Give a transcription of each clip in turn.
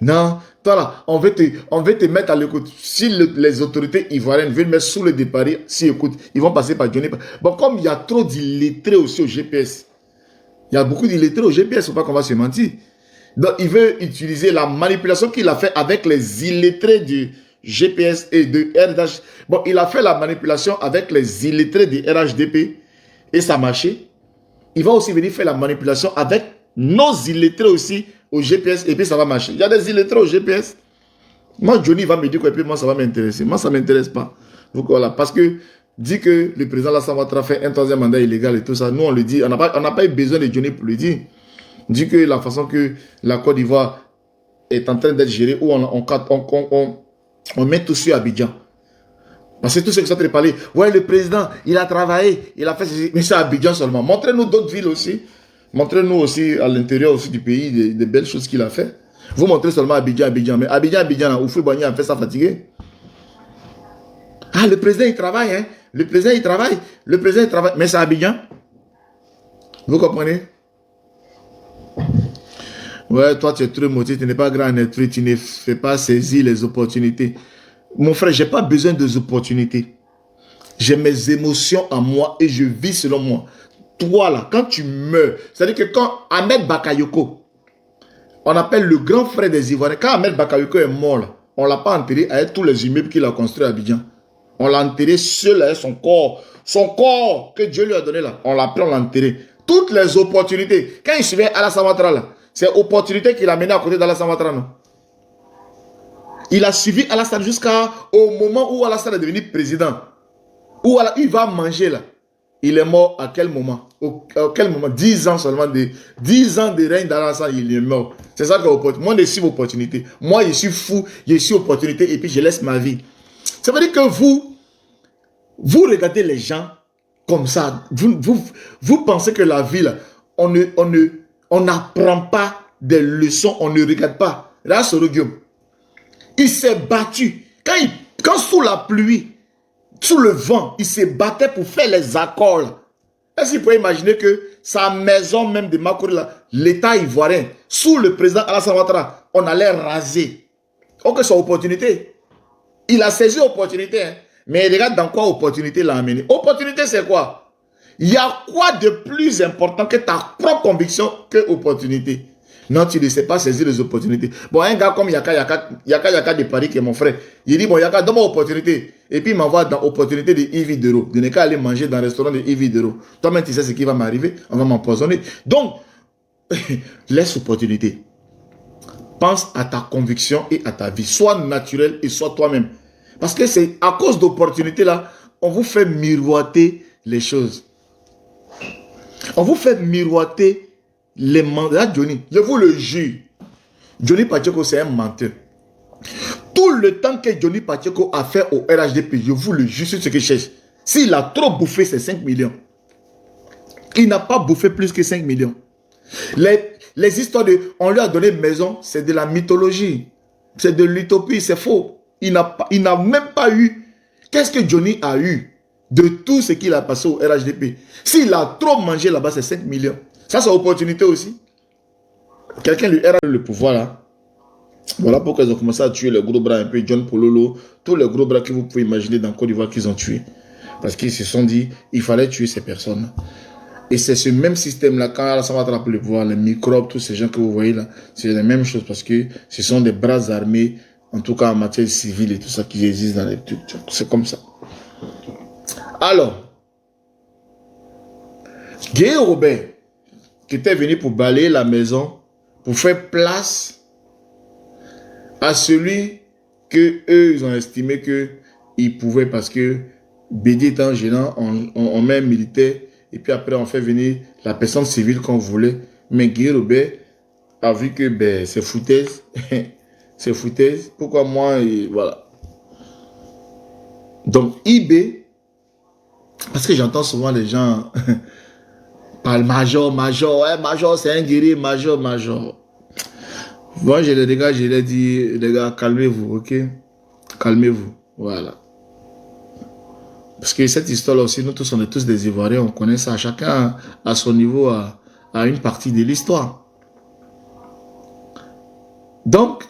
Non, toi là, on veut te mettre à l'écoute. Si les autorités ivoiriennes veulent mettre sous le départ, si écoute, ils vont passer par Johnny. Bon, comme il y a trop d'illettrés aussi au GPS, il y a beaucoup d'illettrés au GPS, il ne faut pas qu'on va se mentir. Donc, il veut utiliser la manipulation qu'il a fait avec les illettrés du GPS et de RDH. Bon, il a fait la manipulation avec les illettrés du RHDP et ça a marché. Il va aussi venir faire la manipulation avec nos illettrés aussi au GPS et puis ça va marcher. Il y a des illettrés au GPS. Moi, Johnny va me dire quoi et puis moi, ça va m'intéresser. Moi, ça ne m'intéresse pas. Donc voilà, parce que dit que le président Alassane Ouattara fait un troisième mandat illégal et tout ça, nous on le dit, on n'a pas eu besoin de Johnny pour le dire. Dit que la façon que la Côte d'Ivoire est en train d'être gérée, où on met tout sur Abidjan. Parce que tout ce que ça te parler, ouais, le président, il a travaillé, il a fait ceci, mais c'est Abidjan seulement. Montrez-nous d'autres villes aussi. Montrez-nous aussi à l'intérieur aussi du pays des belles choses qu'il a fait. Vous montrez seulement Abidjan. Mais Abidjan, Oufou Boigny a fait ça fatigué. Ah, le président, il travaille, hein. Le président, il travaille. Mais c'est Abidjan. Vous comprenez? Ouais, toi, tu es très motivé, tu n'es pas grand être, tu ne fais pas saisir les opportunités. Mon frère, je n'ai pas besoin des opportunités. J'ai mes émotions à moi et je vis selon moi. Toi, là, quand tu meurs, c'est-à-dire que quand Ahmed Bakayoko, on appelle le grand frère des Ivoiriens, quand Ahmed Bakayoko est mort, là, on ne l'a pas enterré avec tous les immeubles qu'il a construits à Abidjan. On l'a enterré seul avec son corps. Son corps que Dieu lui a donné là. On l'a pris, on l'a enterré. Toutes les opportunités. Quand il suivait Alassane Ouattara là, c'est l'opportunité qu'il a mené à côté d'Alassane Ouattara, non? Il a suivi Alassane jusqu'au moment où Alassane est devenu président. Où il va manger là. Il est mort à quel moment? À quel moment? 10 ans seulement. 10 ans de règne d'Alassane, il est mort. C'est ça que moi, je suis opportunité. Moi, je suis fou, je suis opportunité et puis je laisse ma vie. Ça veut dire que vous regardez les gens comme ça. Vous pensez que la vie, là, on n'apprend pas des leçons, on ne regarde pas. Là, Soro Guillaume, il s'est battu. Quand sous la pluie, sous le vent, il se battait pour faire les accords. Est-ce qu'il peut imaginer que sa maison même de Makori, l'État ivoirien, sous le président Alassane Ouattara, on allait raser? Ok, c'est opportunité. Il a saisi l'opportunité. Hein. Mais regarde dans quoi opportunité l'a amené. Opportunité, c'est quoi? Il y a quoi de plus important que ta propre conviction que opportunité? Non, tu ne sais pas saisir les opportunités. Bon, un gars comme Yaka de Paris, qui est mon frère, il dit, bon, Yaka, donne-moi opportunité. Et puis, il m'envoie dans opportunité de Yves Dero. De ne qu'à aller manger dans le restaurant de Yves Dero. Toi-même, tu sais ce qui va m'arriver. On va m'empoisonner. Donc, laisse opportunité. Pense à ta conviction et à ta vie. Sois naturel et sois toi-même. Parce que c'est à cause d'opportunités là, on vous fait miroiter les choses. On vous fait miroiter les mandats. Johnny, je vous le jure. Johnny Pacheco, c'est un menteur. Tout le temps que Johnny Pacheco a fait au RHDP, je vous le jure sur ce que je cherche. S'il a trop bouffé, c'est 5 millions. Il n'a pas bouffé plus que 5 millions. Les histoires de on lui a donné maison, c'est de la mythologie. C'est de l'utopie, c'est faux. Il n'a même pas eu. Qu'est-ce que Johnny a eu de tout ce qu'il a passé au RHDP? S'il a trop mangé là-bas, c'est 5 millions. Ça, c'est opportunité aussi. Quelqu'un lui a le pouvoir là. Voilà pourquoi ils ont commencé à tuer les gros bras un peu. John Pololo, tous les gros bras que vous pouvez imaginer dans Côte d'Ivoire qu'ils ont tués. Parce qu'ils se sont dit, il fallait tuer ces personnes. Et c'est ce même système-là, quand Alassane Ouattara a pris le pouvoir, les microbes, tous ces gens que vous voyez là, c'est la même chose parce que ce sont des bras armés, en tout cas en matière civile et tout ça qui existe dans les trucs. C'est comme ça. Alors, Guy Robert, qui était venu pour balayer la maison, pour faire place à celui que eux ils ont estimé que ils pouvaient parce que Bédi étant gênant, on met un militaire et puis après on fait venir la personne civile qu'on voulait. Mais Guy Robert a vu que ben, c'est foutaise. C'est foutaise. Pourquoi moi et voilà. Donc IB, parce que j'entends souvent les gens parler major, ouais, major c'est un guerrier, major. Moi je les regarde, je leur dis, les gars, calmez-vous, ok? Calmez-vous, voilà. Parce que cette histoire-là aussi, nous tous, on est tous des Ivoiriens, on connaît ça, chacun à son niveau, à une partie de l'histoire. Donc,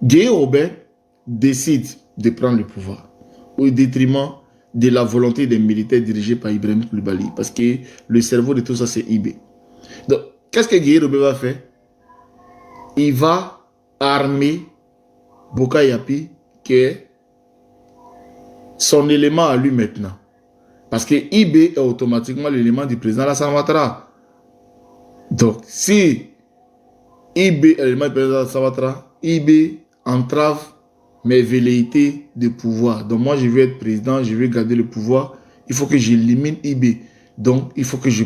Gueye Robert décide de prendre le pouvoir au détriment de la volonté des militaires dirigés par Ibrahim Koulibaly. Parce que le cerveau de tout ça, c'est IB. Donc, qu'est-ce que Gueye Robert va faire? Il va armer Boka Yapi, qui est son élément à lui maintenant. Parce que IB est automatiquement l'élément du président Alassane Ouattara. Donc, si IB est l'élément du président Alassane Ouattara, IB entrave mes velléités de pouvoir. Donc, moi, je veux être président, je veux garder le pouvoir. Il faut que j'élimine IB. Donc, il faut que je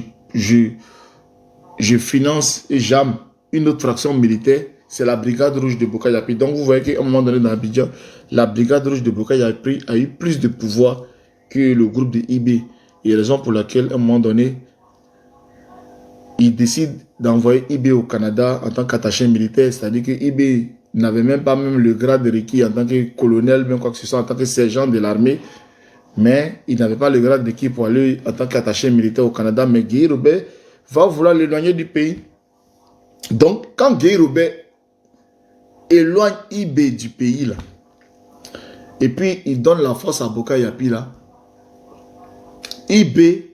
finance et j'arme une autre fraction militaire. C'est la brigade rouge de Boka Yapi. Donc, vous voyez qu'à un moment donné dans Abidjan, la brigade rouge de Boka Yapi a eu plus de pouvoir que le groupe de IB. Et raison pour laquelle, à un moment donné, il décide d'envoyer IB au Canada en tant qu'attaché militaire. C'est-à-dire que IB n'avait même pas le grade requis en tant que colonel, même quoi que ce soit, en tant que sergent de l'armée. Mais il n'avait pas le grade requis pour aller en tant qu'attaché militaire au Canada. Mais Gueye Robert va vouloir l'éloigner du pays. Donc, quand Gueye Robert éloigne IB du pays, là, et puis il donne la force à Boka Yapi, là, IB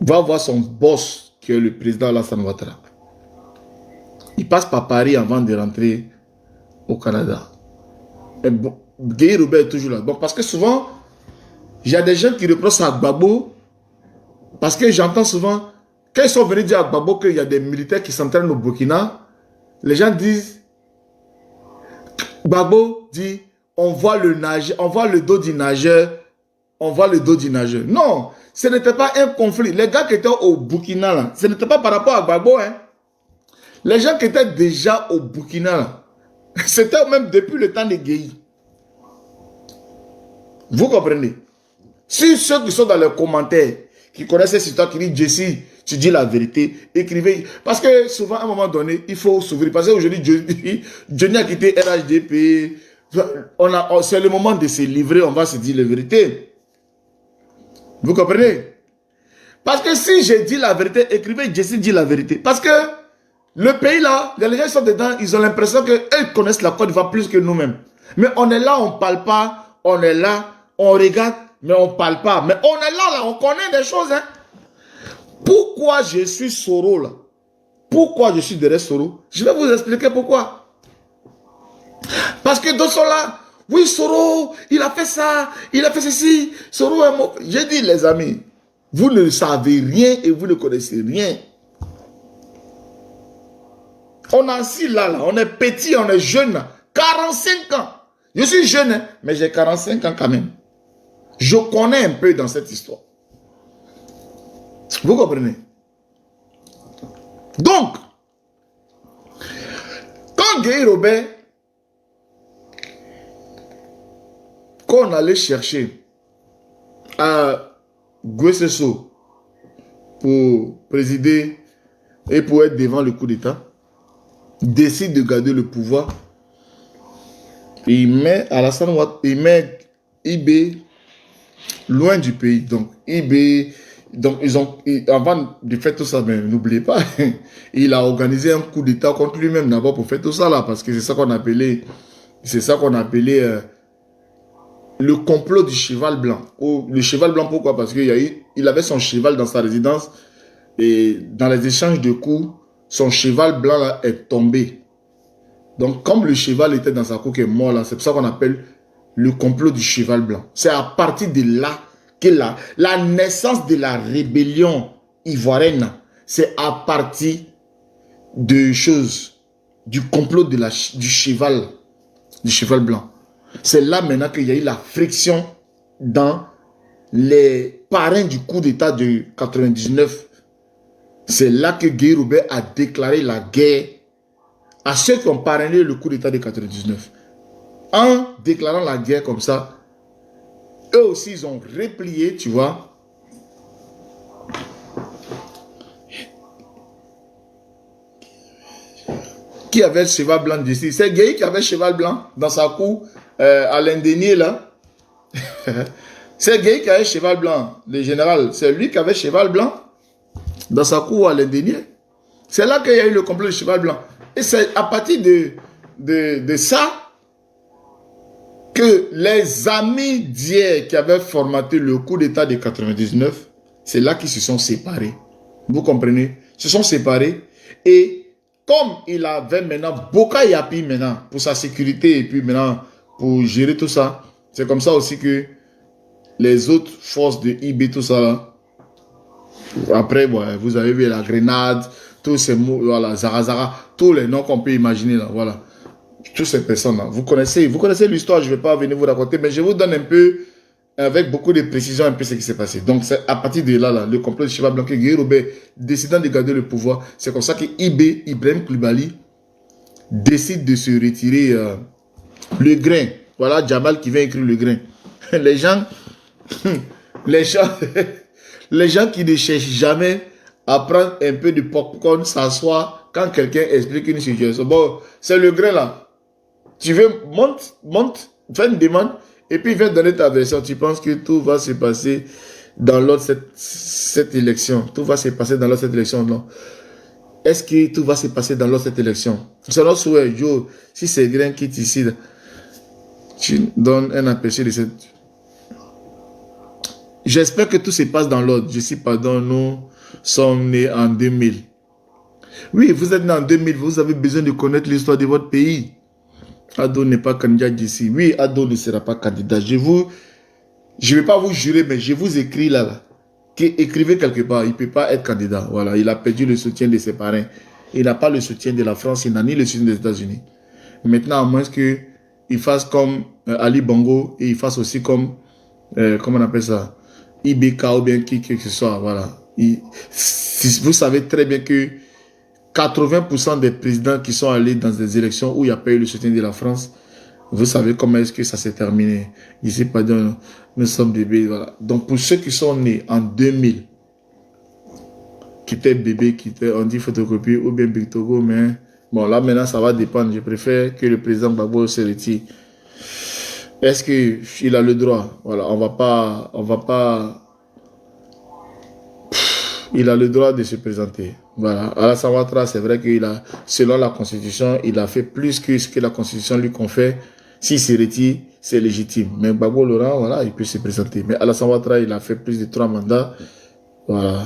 va voir son boss, qui est le président Alassane Ouattara. Il passe par Paris avant de rentrer au Canada. Et bon, Gueye Robert est toujours là. Bon, parce que souvent, il y a des gens qui reprochent à Gbagbo, parce que j'entends souvent, quand ils sont venus dire à Gbagbo qu'il y a des militaires qui s'entraînent au Burkina, les gens disent, Gbagbo dit, on voit le dos du nageur, on voit le dos du nageur. Non, ce n'était pas un conflit. Les gars qui étaient au Burkina, là, ce n'était pas par rapport à Gbagbo, hein. Les gens qui étaient déjà au Burkina, c'était même depuis le temps de Gueye. Vous comprenez? Si ceux qui sont dans les commentaires, qui connaissent cette histoire, qui disent Jesse, tu dis la vérité, écrivez. Parce que souvent, à un moment donné, il faut s'ouvrir. Parce qu'aujourd'hui, Johnny a quitté RHDP. C'est le moment de se livrer, on va se dire la vérité. Vous comprenez? Parce que si je dis la vérité, écrivez Jesse dit la vérité. Parce que le pays là, les gens qui sont dedans, ils ont l'impression qu'ils connaissent la Côte d'Ivoire plus que nous-mêmes. Mais on est là, on ne parle pas, on est là, on regarde, mais on ne parle pas. Mais on est là, on connaît des choses. Hein. Pourquoi je suis Soro là? Pourquoi je suis derrière Soro? Je vais vous expliquer pourquoi. Parce que d'autres sont là. Oui, Soro, il a fait ça, il a fait ceci. Soro est mort. J'ai dit, les amis, vous ne savez rien et vous ne connaissez rien. On est assis là, on est petit, on est jeune. 45 ans. Je suis jeune, hein, mais j'ai 45 ans quand même. Je connais un peu dans cette histoire. Vous comprenez? Donc, quand Gueye Robert, quand on allait chercher à Guessesso pour présider et pour être devant le coup d'État, décide de garder le pouvoir, il met Alassane Ouattara, il met IB loin du pays. Donc IB, donc avant de faire tout ça, mais n'oubliez pas, il a organisé un coup d'État contre lui-même d'abord pour faire tout ça là, parce que c'est ça qu'on appelait, le complot du cheval blanc. Le cheval blanc, pourquoi? Parce qu'il avait son cheval dans sa résidence et dans les échanges de coups, son cheval blanc là est tombé. Donc, comme le cheval était dans sa cour qui est mort là, c'est pour ça qu'on appelle le complot du cheval blanc. C'est à partir de là que la naissance de la rébellion ivoirienne, c'est à partir de choses, du complot du cheval blanc. C'est là maintenant qu'il y a eu la friction dans les parrains du coup d'État de 99. C'est là que Gueye Robert a déclaré la guerre à ceux qui ont parrainé le coup d'État de 99. En déclarant la guerre comme ça, eux aussi ils ont replié, tu vois. Qui avait le cheval blanc d'ici? C'est Gueye qui avait le cheval blanc dans sa cour à l'Indénier là. C'est Gueye qui avait le cheval blanc, le général. C'est lui qui avait le cheval blanc dans sa cour à l'Indénier. C'est là qu'il y a eu le complot du cheval blanc. Et c'est à partir de ça que les amis d'hier qui avaient formaté le coup d'État de 99, c'est là qu'ils se sont séparés. Vous comprenez? Se sont séparés. Et comme il avait maintenant Boka Yapi maintenant pour sa sécurité et puis maintenant pour gérer tout ça, c'est comme ça aussi que les autres forces de IB, tout ça là, après, ouais, vous avez vu la grenade, tous ces mots, voilà, Zarazara, tous les noms qu'on peut imaginer là, voilà. Toutes ces personnes là, vous connaissez l'histoire, je ne vais pas venir vous raconter, mais je vous donne un peu, avec beaucoup de précision, un peu ce qui s'est passé. Donc, c'est à partir de là, le complot de Chiba Blanquet, Guy Robert, décidant de garder le pouvoir, c'est comme ça que IB, Ibrahim Koulibaly, décide de se retirer le grain. Voilà Jamal qui vient écrire le grain. Les gens, les gens qui ne cherchent jamais à prendre un peu de popcorn, s'asseoir quand quelqu'un explique une situation. Bon, c'est le grain là. Tu veux, monte, fais une demande, et puis viens donner ta version. Tu penses que tout va se passer dans l'ordre cette élection. Tout va se passer dans l'ordre cette élection, non. Est-ce que tout va se passer dans l'ordre cette élection? C'est notre souhait, Joe. Si c'est grain qui ici, tu donnes un aperçu de cette... J'espère que tout se passe dans l'ordre. Je suis pardon, nous sommes nés en 2000. Oui, vous êtes nés en 2000, vous avez besoin de connaître l'histoire de votre pays. Ado n'est pas candidat d'ici. Oui, Ado ne sera pas candidat. Je ne vais pas vous jurer, mais je vous écris là, écrivez quelque part, il ne peut pas être candidat. Voilà, il a perdu le soutien de ses parrains. Il n'a pas le soutien de la France, il n'a ni le soutien des États-Unis. Maintenant, à moins qu'il fasse comme Ali Bongo et il fasse aussi comme, comment on appelle ça, IBK ou bien qui que ce soit. Voilà. Vous savez très bien que 80% des présidents qui sont allés dans des élections où il n'y a pas eu le soutien de la France, vous savez comment est-ce que ça s'est terminé. Ici, pardon, nous sommes bébés. Voilà. Donc, pour ceux qui sont nés en 2000, qui étaient bébés, on dit photocopie ou bien Big Togo, mais bon, là maintenant, ça va dépendre. Je préfère que le président Gbagbo se retire. Est-ce qu'il a le droit? Voilà, on va pas. Il a le droit de se présenter. Voilà. Alassane Ouattara, c'est vrai qu'il a, selon la Constitution, il a fait plus que ce que la Constitution lui confère. S'il se retire, c'est légitime. Mais Gbagbo Laurent, voilà, il peut se présenter. Mais Alassane Ouattara, il a fait plus de 3 mandats. Voilà.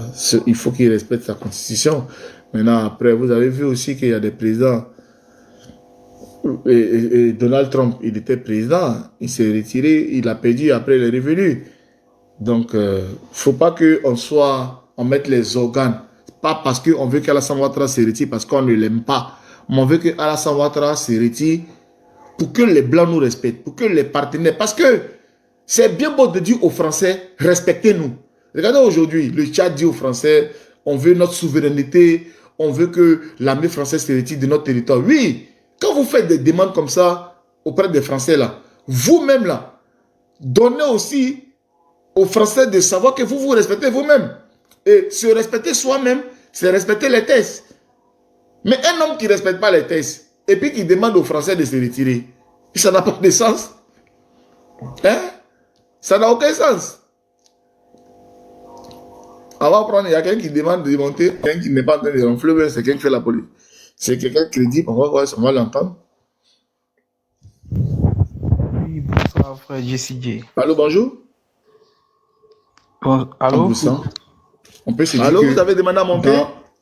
Il faut qu'il respecte sa Constitution. Maintenant, après, vous avez vu aussi qu'il y a des présidents. Et Donald Trump, il était président. Il s'est retiré, il a perdu, après il est revenu. Donc, faut pas on mette les organes. Pas parce qu'on veut qu'Alassane Ouattara se retire, parce qu'on ne l'aime pas. Mais on veut qu'Alassane Ouattara se retire pour que les Blancs nous respectent, pour que les partenaires... Parce que c'est bien beau de dire aux Français, respectez-nous. Regardez aujourd'hui, le Tchad dit aux Français, on veut notre souveraineté, on veut que l'armée française se retire de notre territoire. Oui, quand vous faites des demandes comme ça auprès des Français, là, vous-même, là, donnez aussi aux Français de savoir que vous vous respectez vous-même. Et se respecter soi-même, c'est respecter les tests. Mais un homme qui ne respecte pas les tests, et puis qui demande aux Français de se retirer, ça n'a pas de sens. Hein? Ça n'a aucun sens. On va prendre, il y a quelqu'un qui demande de monter, quelqu'un qui n'est pas en train de ronfler, c'est quelqu'un qui fait la police. C'est quelqu'un crédible, on va l'entendre. Oui, bonsoir frère JCJ. Allô, bonjour. Bon, allô? On peut se dire allô, vous avez demandé à monter?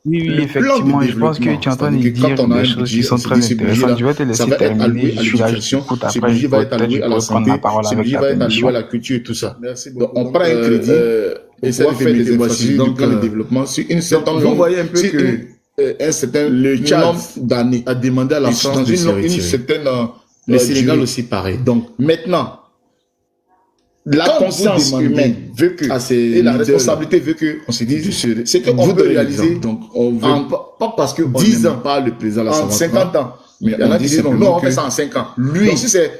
Oui, effectivement, je pense que tu es en train de dire des choses qui sont très intéressantes. Je vais te laisser terminer. Je suis là, j'écoute après, je vais prendre la parole avec ta permission. La culture et tout ça. Merci beaucoup. On prend un crédit et ça fait des infrastructures dans le développement. Sur une certaine vous voyez un peu que un certain nombre d'années a demandé à la France de se retirer. Le Sénégal aussi pareil. Donc maintenant, la conscience humaine veut que, et la responsabilité veut que, on se dise, c'est qu'on veut réaliser, donc on veut, pas parce que 10 ans, pas le président en 50 ans, mais on a dit non, on fait ça en 5 ans. Lui, si c'est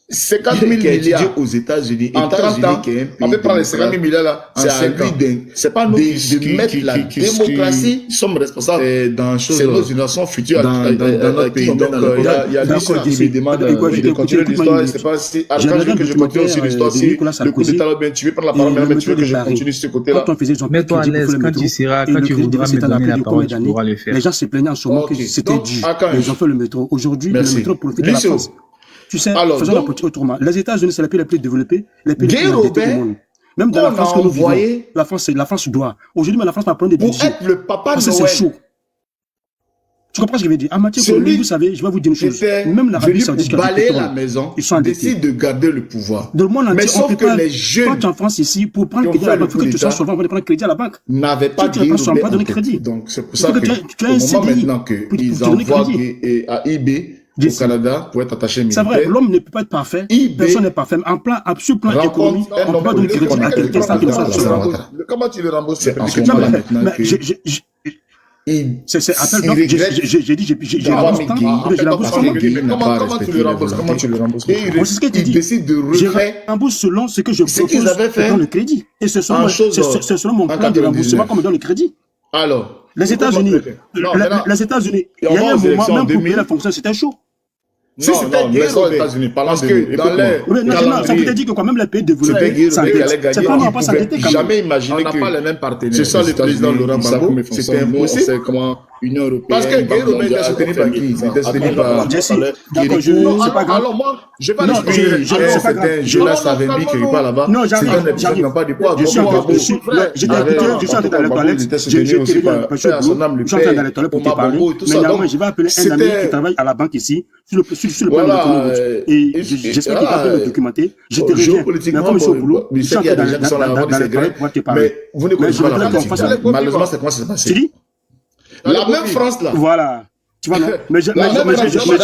50 000 milliards aux États-Unis. En 30 ans, on peut prendre les 50 000 milliards là. C'est à lui c'est pas nous de mettre la démocratie. Nous sommes responsables dans nos générations futures dans notre pays. Donc, il y a des gens qui me demandent de continuer l'histoire. C'est pas si Archange que je continue sur l'histoire. Si le coup d'État bien, tu veux prendre la parole, mais tu veux que je continue sur ce côté-là. Mets-toi à l'aise quand tu voudras me donner la parole, tu pourras le faire. Les gens se plaignaient en ce moment que c'était dit. Ils ont fait le métro. Aujourd'hui, le métro profite de la France. Tu sais, faisons la politique autrement. Les États-Unis, c'est les pays les plus développés, les pays les plus endettés du monde. Même dans la France que nous vivons, la France doit. Aujourd'hui, la France va prendre des budgets. Pour être le papa de Noël. C'est chaud. Tu comprends ce que je veux dire? En matière économique, vous savez, je vais vous dire une chose. Même l'Arabie Saoudite, balayer la maison, ils sont décident de garder le pouvoir. Dans le monde entier, mais sauf que les jeunes, quand tu es en France ici, pour prendre crédit à la banque, il faut que tu sois solvant avant de prendre crédit à la banque. N'avaient pas de crédit. Pas donner crédit. Donc, c'est pour ça que tu as un CDI maintenant qu'ils envoient à eBay au Canada pour être attaché militaire. C'est vrai, l'homme ne peut pas être parfait. Personne n'est parfait. Sur plan économique, on ne peut pas donner crédit à quelqu'un sans qu'il soit solvant. Comment tu le rembourses? C'est en ce moment maintenant que... J'ai dit, j'ai remboursé comment tu le rembourses? C'est ce que tu dis. Je rembourse selon ce que je propose dans le crédit. Et c'est selon mon plan de remboursement qu'on me donne le crédit. Alors, les États-Unis, il y a eu un moment, même pour payer la fonction, c'était chaud. Si c'était guerre aux États-Unis, parce que dans les... ça veut dire que quand même les pays développés, c'est pas non pas s'endetter quand même. Jamais imaginer que... On n'a pas les mêmes partenaires. C'est ça le président Laurent Gbagbo, c'était impossible. C'est comment Union Européenne... Parce que guerre aux États-Unis, c'était pas qui? C'était soutenu par... D'accord, c'est pas grave. Alors moi, je vais pas discuter. C'était un jeunesse avec lui qui pas là-bas. Non, j'arrive. C'était un pas du poids. Je suis en train dans les toilettes. Je suis en train dans les toilettes pour te parler. Mais néanmoins, je vais appeler un ami qui travaille à la banque ici, sur le plan de l'économie. Et j'espère qu'il va bien le documenter. Je te reviens. Mais comme je suis au boulot, je suis en train dans les toilettes pour te parler. Mais vous ne connaissez pas la politique. Malheureusement, c'est comment ça s'est passé. Tu dis? La même France là. Voilà. Tu vois, non? Mais je voudrais que sur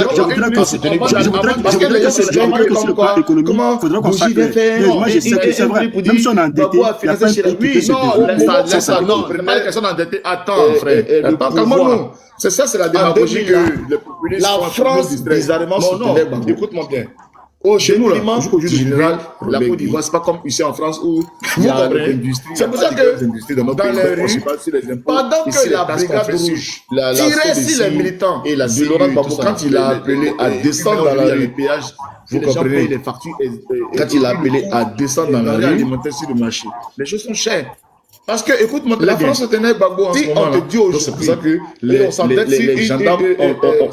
le plan économique, il faudra qu'on sache. Mais moi, je sais que c'est vrai. Même si on est endetté, il y a plein de pays qui peuvent se développer. C'est ça, non, pas les personnes endettées. Attends, frère. Attends, calme-nous. C'est ça, c'est la démagogie que les populistes font. La France, bizarrement, non, écoute-moi bien. Au détriment du général, la Côte d'Ivoire, c'est pas comme ici en France où il y a l'industrie. C'est pour ça que dans les rues, pendant que la brigade rouge tirait sur les militants et de Laurent Gbagbo, quand il a appelé à descendre dans la rue, vous comprenez, quand il a appelé à descendre dans la rue, alimenter sur le marché, les choses sont chères. Parce que, écoute-moi, la France tenait Gbagbo en ce moment. On te dit aujourd'hui, c'est pour ça que les gendarmes,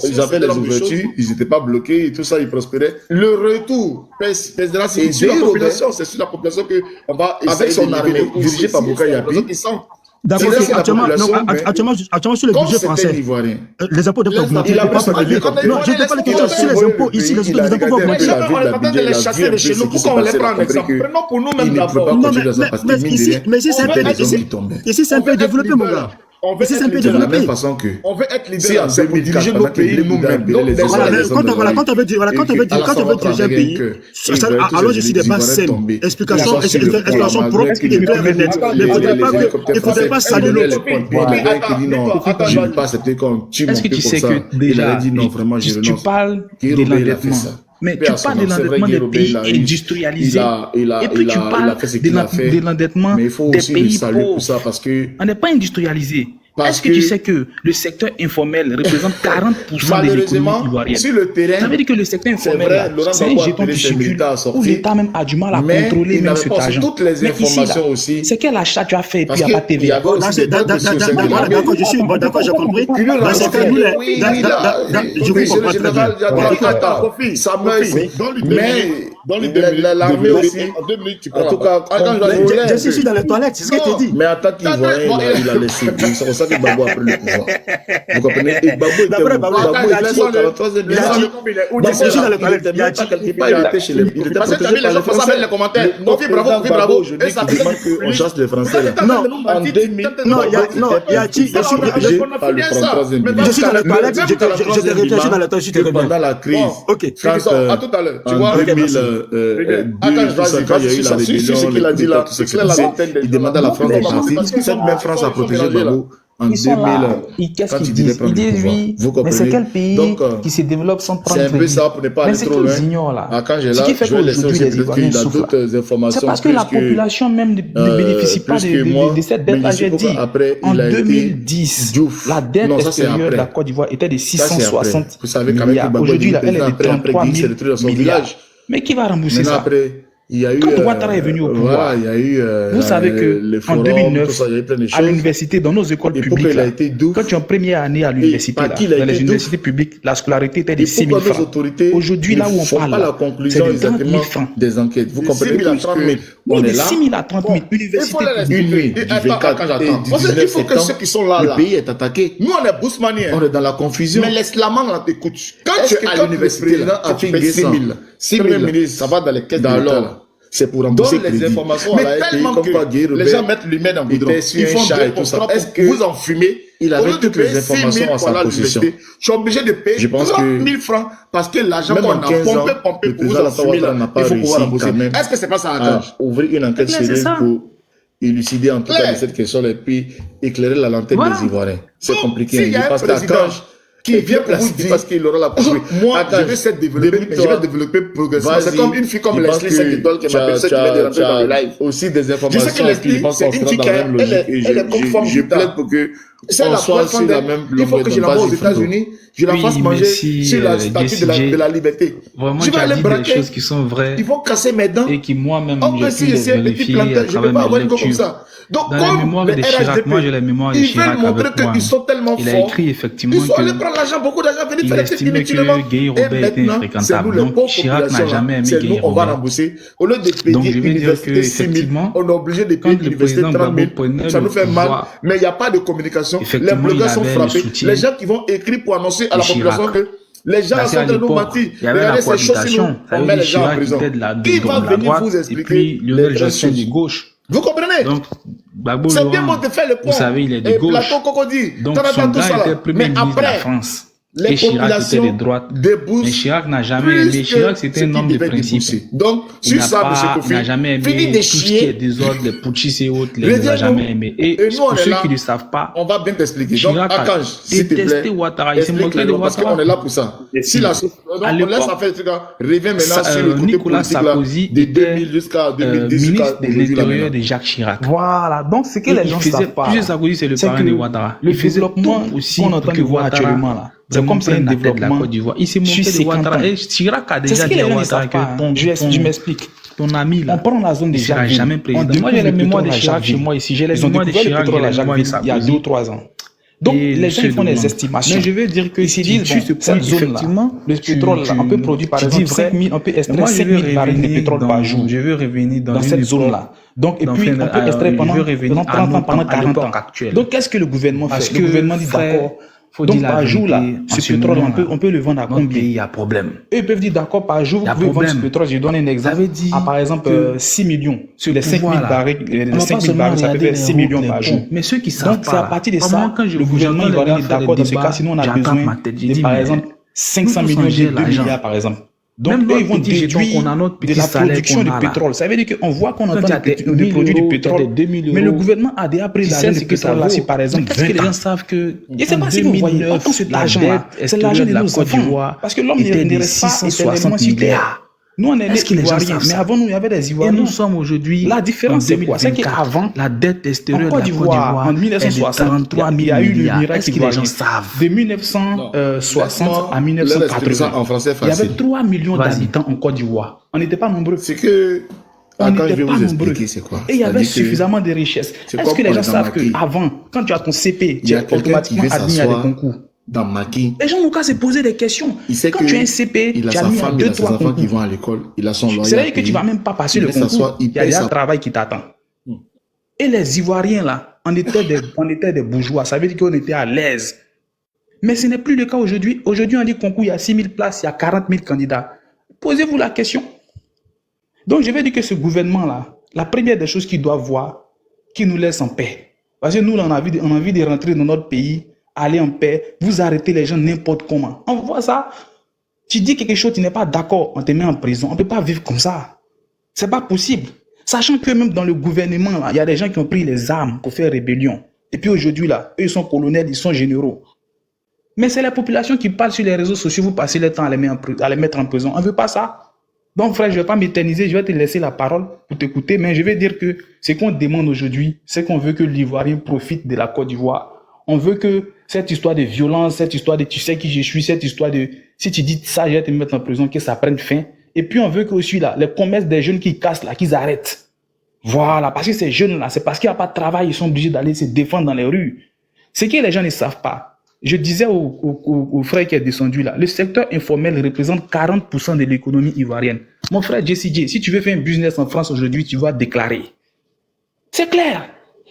ils avaient les ouvertures, ils n'étaient pas bloqués, et tout ça, ils prospéraient. Le retour pèsera sur la population, c'est sur la population qu'on va essayer son armée, dirigée par Boukaya Yapi. D'accord, actuellement sur les budgets français, les impôts doivent augmenter. Non, je ne sais pas les questions sur les impôts. Ici, les impôts vont augmenter. On est en train de les chasser de chez nous. Pourquoi on les prend en exemple? Prenons pour nous-mêmes d'abord. Mais ici, c'est un peu développé, mon gars. Ici, c'est un peu développé. De la même façon que on veut être leader, c'est pour diriger nos pays nous-mêmes. Quand on veut diriger un pays, alors je suis des bases saines. Explication propre et claire et nette. Il ne faudrait pas saluer l'autre. Est-ce que tu sais que déjà, tu parles de l'endettement? Mais tu parles de l'endettement des pays industrialisés et puis tu parles de l'endettement des pays pauvres. On n'est pas industrialisé. Est-ce que tu sais que le secteur informel représente 40% de l'économie ivoirienne? Sur le terrain, ça veut dire que le secteur informel, c'est un jeton qui circule où l'État même a du mal à contrôler même cet argent. Toutes les informations aussi. C'est quel achat tu as fait et puis il n'y a pas de TVA. D'accord, j'ai compris. Dans ce cas, je vous comprends très bien. Ça mais l'armée aussi. En 2 minutes, tu prends. En tout cas, je suis dans les toilettes, c'est ce que tu dis. Mais en tant qu'Ivoirien, il a laissé. C'est pour ça que Gbagbo a pris le pouvoir. Vous comprenez? Et Gbagbo était au 43e. Je suis dans les toilettes. Il était chez les. Il était protégé par les Français. Les commentaires. Bravo. Et ça dit qu'on chasse les Français là. Non, en 2000. Non, il y a qui? Je suis par le 33e. Je suis dans les toilettes. Je te réfléchis dans les toilettes. Je te reviens. Pendant la crise. Ok. À tout à l'heure. Tu vois, en 2002, quand il y a eu la rébellion, il demandait à la France de partir. Cette même France a protégé Gbagbo en 2000, qu'est-ce qu'ils disent? Ils disent oui, mais c'est quel pays qui se développe sans prendre crédit? C'est un peu ça pour ne pas aller trop loin. Quand j'ai là, ce qui fait qu'aujourd'hui les Ivoiriens souffrent, c'est parce que la population même ne bénéficie pas de cette dette. J'ai dit, en 2010, la dette extérieure de la Côte d'Ivoire était de 660 milliards. Aujourd'hui, elle est de 33 000 milliards. Mais qui va rembourser ça? Quand Ouattara est venu au pouvoir, vous savez que en 2009, à l'université, dans nos écoles publiques, quand tu es en première année à l'université, dans les universités publiques, la scolarité était de 6 000 francs. Aujourd'hui, là où on parle, c'est de 30 000 francs. Des enquêtes. Vous comprenez de 6 000 à 30 000, université publique. Une nuit, il faut que ceux qui sont là, le pays est attaqué. Nous, on est bousmaniens. On est dans la confusion. Mais l'Islaman, là, t'écoute. Quand tu es à l'université, tu fais 6 000, ça va dans les caisses de l'État. C'est pour rembourser les informations. Mais tellement que les gens mettent l'humain dans le goudron. Ils font des contrats pour vous en fumez. Il avait toutes les informations à sa possession. Je suis obligé de payer 30 000 francs parce que l'argent qu'on a pompé pour vous en fumer, il faut pouvoir rembourser. Est-ce que c'est pas ça? Ouvrir une enquête sérieuse pour élucider en tout cas cette question et puis éclairer la lanterne des Ivoiriens. C'est compliqué. Parce qu'Archange qui vient pour vous dire parce qu'il aura la possibilité. Moi, je vais essayer de développer progressivement. C'est comme une fille comme Leslie 5 étoiles qui m'appelle, celle qui vient de rentrer dans le live. Aussi des informations. Je sais que Leslie, c'est une fille qui est conforme. Je plaide pour que on soit sur la même longueur. Il faut que je l'envoie aux États-Unis, je la fasse manger sur la statue de la liberté. Je vais aller braquer. Des choses qui sont vraies. Ils vont casser mes dents. Et qui moi-même, je peux les vérifier à travers mes lectures. Donc, dans la mémoire de Chirac, moi j'ai la mémoire de Chirac avec moi. Ils sont tellement forts. Il a écrit effectivement que ils sont allés prendre l'argent, beaucoup d'argent, venir faire des trucs inutilement. Que Guy Robert était infréquentable. Donc Chirac n'a jamais aimé Guy on va rembourser. Au lieu de payer l'université 6 000, on est obligé de payer l'université 30 000. Ça nous fait mal, mais il n'y a pas de communication. Les blogueurs sont frappés. Les gens qui vont écrire pour annoncer à la population que les gens sont en train de nous mentir. Regardez ces choses sur nous, on met les gens en prison. Qui va venir vous expliquer les gestions de gauche? Vous comprenez? Donc, c'est bien beau de faire le point. Vous savez, il est de gauche. Platon Cocody. Donc, son gars était premier ministre de la France. Les populations de droite. Mais Chirac n'a jamais aimé. Chirac, c'était un homme de principe. Donc, sur ça, M. Kofi, il n'a jamais aimé tout ce qui est désordre, les putschistes et autres, il ne les a jamais aimés. Et pour ceux qui ne savent pas, on va bien t'expliquer. Chirac a détesté Ouattara. Il s'est moqué de Ouattara. Parce qu'on est là pour ça. Si la chose, on laisse en fait, revient maintenant sur le côté Nicolas Sarkozy de 2000 jusqu'à 2010. Ministre de l'Intérieur de Jacques Chirac. Voilà. Donc, ce que les gens savent pas. Plus Sarkozy, c'est le parrain de Ouattara. Le développement aussi qu'on entend voir actuellement là. C'est comme c'est un développement de la Côte d'Ivoire. Il s'est moqué de Ouattara. Et Chirac a déjà dit à Ouattara que je m'explique. Ton ami là, on prend la zone de Jacques. Jamais président. Moi j'ai la mémoire de Chirac chez moi ici. J'ai la mémoire de Chirac il y a 2 ou 3 ans. Donc les gens font des estimations. Mais je veux dire que s'ils disent cette zone là, le pétrole là, on peut produire par exemple 5 000, on peut extraire 5 000 barils de pétrole par jour. Je veux revenir dans cette zone là. Donc et puis on peut extraire pendant 30 ans, pendant 40 ans. Donc qu'est-ce que le gouvernement fait? Le gouvernement dit d'accord. Donc par jour là, ce pétrole on peut le vendre à combien? Il y a problème. Eux ils peuvent dire d'accord par jour vous pouvez vendre ce pétrole. Je donne un exemple. À par exemple 6 millions sur les 5 000 barils. Les 5 000 barils ça peut faire 6 millions par jour. Mais ceux qui savent pas. Donc c'est à partir de ça le gouvernement il va dire d'accord dans ce cas sinon on a besoin de par exemple 500 millions de 2 milliards par exemple. Donc, eux, ils vont déduire de la production du pétrole. Ça veut dire qu'on voit qu'on entend le produit du pétrole. Mais le gouvernement a déjà pris l'argent du pétrole là, si par exemple, parce que les gens savent que. Et c'est pas si vous voyez, on prend cet argent-là. C'est l'argent de nos enfants. Parce que l'homme ne reste pas éternellement sur terre. Nous, on est des Ivoiriens, mais avant nous, il y avait des Ivoiriens. Et nous sommes aujourd'hui. La différence, c'est quoi? C'est qu'avant, la dette extérieure de la Côte d'Ivoire, en 1960, il y a eu le miracle ivoirien. De 1960 à 1980, il y avait 3 millions d'habitants en Côte d'Ivoire. On n'était pas nombreux. C'est que. On n'était pas nombreux. Quoi? Et il y avait suffisamment de richesses. Est-ce que les gens savent qu'avant, quand tu as ton CP, tu es automatiquement admis à des concours? Dans Maki. Les gens n'ont qu'à se poser des questions. Quand tu as un CP, il a sa femme, il a ses enfants qui vont à l'école, il a son loyer. C'est-à-dire que tu ne vas même pas passer le concours. Il y a déjà un travail qui t'attend. Et les Ivoiriens, là, on était des bourgeois. Ça veut dire qu'on était à l'aise. Mais ce n'est plus le cas aujourd'hui. Aujourd'hui, on dit concours, il y a 6 000 places, il y a 40 000 candidats. Posez-vous la question. Donc, je vais dire que ce gouvernement-là, la première des choses qu'il doit voir, qu'il nous laisse en paix. Parce que nous, on a envie de rentrer dans notre pays, aller en paix, vous arrêtez les gens n'importe comment. On voit ça. Tu dis quelque chose, tu n'es pas d'accord, on te met en prison. On ne peut pas vivre comme ça. C'est pas possible. Sachant que même dans le gouvernement, il y a des gens qui ont pris les armes pour faire rébellion. Et puis aujourd'hui, là, eux, ils sont colonels, ils sont généraux. Mais c'est la population qui parle sur les réseaux sociaux, vous passez le temps à les mettre en prison. On ne veut pas ça. Donc, frère, je ne vais pas m'éterniser, je vais te laisser la parole pour t'écouter, mais je vais dire que ce qu'on demande aujourd'hui, c'est qu'on veut que l'Ivoirien profite de la Côte d'Ivoire. On veut que cette histoire de violence, cette histoire de tu sais qui je suis, cette histoire de si tu dis ça, je vais te mettre en prison, que ça prenne fin. Et puis, on veut que aussi, là, les commerces des jeunes qui cassent, là, qu'ils arrêtent. Voilà, parce que ces jeunes-là, c'est parce qu'il n'y a pas de travail, ils sont obligés d'aller se défendre dans les rues. Ce que les gens ne savent pas. Je disais au frère qui est descendu là, le secteur informel représente 40% de l'économie ivoirienne. Mon frère JCJ, si tu veux faire un business en France aujourd'hui, tu vas déclarer. C'est clair.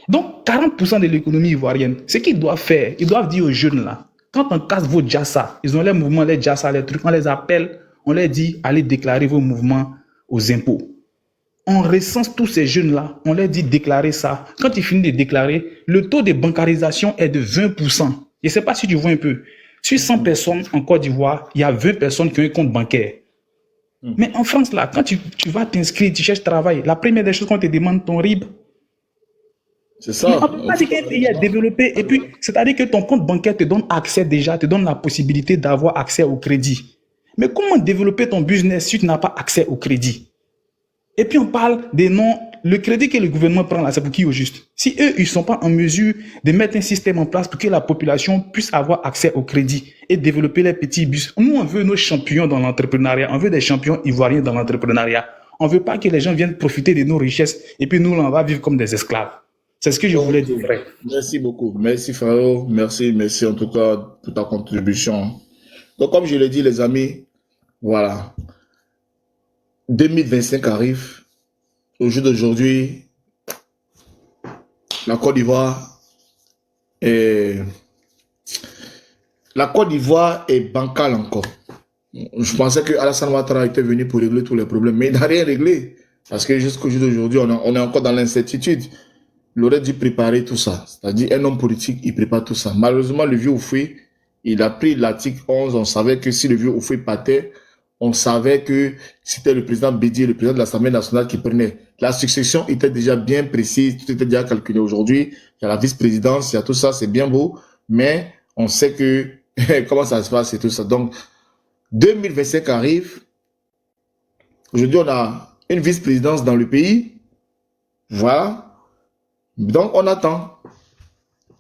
Donc, 40% de l'économie ivoirienne, ce qu'ils doivent faire, ils doivent dire aux jeunes là, quand on casse vos Djassa, ils ont les mouvements, les Djassa, les trucs, on les appelle, on leur dit, allez déclarer vos mouvements aux impôts. On recense tous ces jeunes-là, on leur dit déclarer ça. Quand ils finissent de déclarer, le taux de bancarisation est de 20%. Je ne sais pas si tu vois un peu. Sur 100 personnes en Côte d'Ivoire, il y a 20 personnes qui ont un compte bancaire. Mais en France, là, quand tu vas t'inscrire, tu cherches travail, la première des choses qu'on te demande, ton RIB. C'est ça. Mais on ne peut pas dire qu'un pays est développé. Et puis, c'est-à-dire que ton compte bancaire te donne accès déjà, te donne la possibilité d'avoir accès au crédit. Mais comment développer ton business si tu n'as pas accès au crédit? Et puis, on parle des noms. Le crédit que le gouvernement prend là, c'est pour qui au juste? Si eux, ils ne sont pas en mesure de mettre un système en place pour que la population puisse avoir accès au crédit et développer les petits bus. Nous, on veut nos champions dans l'entrepreneuriat. On veut des champions ivoiriens dans l'entrepreneuriat. On ne veut pas que les gens viennent profiter de nos richesses et puis nous, on va vivre comme des esclaves. C'est ce que je voulais dire. Merci beaucoup. Merci, frérot. Merci en tout cas pour ta contribution. Donc, comme je l'ai dit, les amis, voilà. 2025 arrive. Au jour d'aujourd'hui, la Côte d'Ivoire est bancale encore. Je pensais que Alassane Ouattara était venu pour régler tous les problèmes, mais il n'a rien réglé. Parce que jusqu'au jour d'aujourd'hui, on est encore dans l'incertitude. Il aurait dû préparer tout ça. C'est-à-dire, un homme politique, il prépare tout ça. Malheureusement, le vieux Oufoué, il a pris l'article 11. On savait que si le vieux Oufoué partait, on savait que c'était le président Bédié, le président de l'Assemblée nationale qui prenait. La succession était déjà bien précise, tout était déjà calculé. Aujourd'hui, il y a la vice-présidence, il y a tout ça, c'est bien beau, mais on sait que comment ça se passe et tout ça. Donc, 2025 arrive. Aujourd'hui, on a une vice-présidence dans le pays. Voilà. Donc, on attend.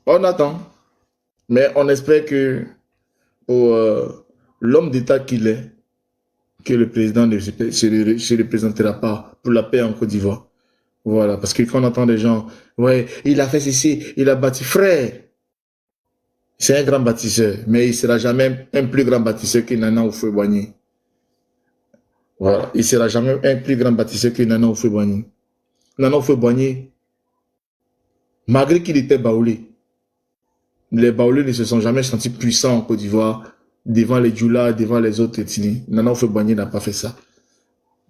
On attend. Mais on espère que pour l'homme d'État qu'il est, que le président ne se représentera pas pour la paix en Côte d'Ivoire. Voilà, parce que quand on entend des gens, ouais, il a fait ceci, il a bâti, frère, c'est un grand bâtisseur, mais il ne sera jamais un plus grand bâtisseur que Nana Houphouët-Boigny. Voilà, il ne sera jamais un plus grand bâtisseur que Nana Houphouët-Boigny. Nana Houphouët-Boigny, malgré qu'il était baoulé, les baoulés ne se sont jamais sentis puissants en Côte d'Ivoire, devant les Djoula, devant les autres ethnies. Nana Houphouët-Boigny n'a pas fait ça.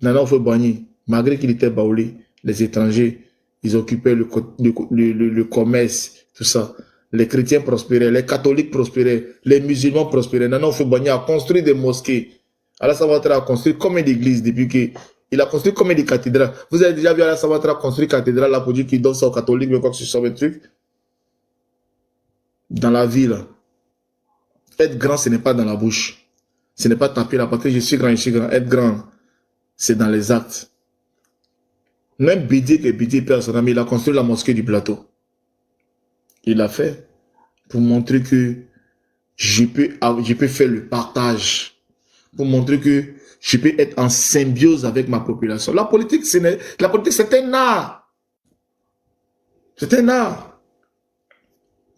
Nana Houphouët-Boigny, malgré qu'il était baoulé, les étrangers, ils occupaient le commerce, tout ça. Les chrétiens prospéraient, les catholiques prospéraient, les musulmans prospéraient. Nana Houphouët-Boigny a construit des mosquées. Alassane Ouattara a construit combien d'églises depuis qu'il a construit combien de cathédrales? Vous avez déjà vu Alassane Ouattara construire une cathédrale là pour dire qu'il donne ça aux catholiques, mais quoi que ce soit, un truc? Dans la ville, être grand, ce n'est pas dans la bouche. Ce n'est pas taper la patrie, je suis grand, je suis grand. Être grand, c'est dans les actes. Même Bédié personne, mais il a construit la mosquée du plateau. Il l'a fait pour montrer que je peux faire le partage. Pour montrer que je peux être en symbiose avec ma population. La politique, c'est un art. C'est un art.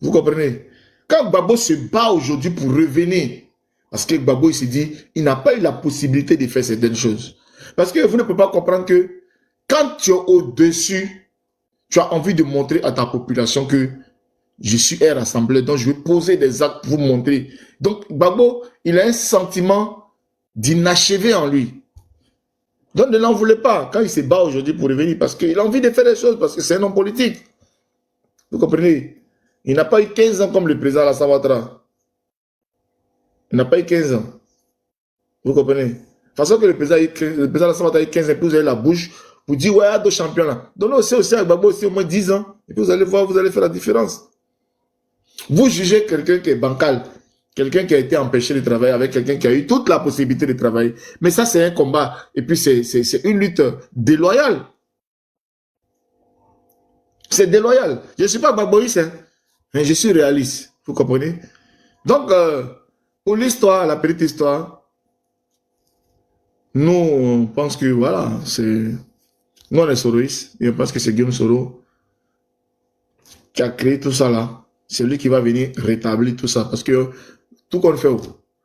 Vous comprenez? Quand Gbagbo se bat aujourd'hui pour revenir, parce que Gbagbo il s'est dit, il n'a pas eu la possibilité de faire certaines choses. Parce que vous ne pouvez pas comprendre que quand tu es au-dessus, tu as envie de montrer à ta population que je suis un rassembleur, donc je vais poser des actes pour vous montrer. Donc Gbagbo, il a un sentiment d'inachevé en lui. Donc ne l'en voulez pas quand il se bat aujourd'hui pour revenir, parce qu'il a envie de faire des choses, parce que c'est un homme politique. Vous comprenez? Il n'a pas eu 15 ans comme le président Alassane Ouattara. Il n'a pas eu 15 ans. Vous comprenez? De toute façon que le président Alassane Ouattara a eu 15 ans, puis vous avez la bouche, vous dites, ouais, il y a deux champions là. Donnez aussi à Gbagbo aussi au moins 10 ans. Et puis vous allez voir, vous allez faire la différence. Vous jugez quelqu'un qui est bancal, quelqu'un qui a été empêché de travailler avec quelqu'un qui a eu toute la possibilité de travailler. Mais ça, c'est un combat. Et puis, c'est une lutte déloyale. C'est déloyal. Je ne suis pas Gbagboïs, hein, mais je suis réaliste. Vous comprenez? Donc, pour l'histoire, la petite histoire, nous, on pense que, voilà, nous, on est soroïstes. Et on pense que c'est Guillaume Soro qui a créé tout ça là. C'est lui qui va venir rétablir tout ça. Parce que tout qu'on fait,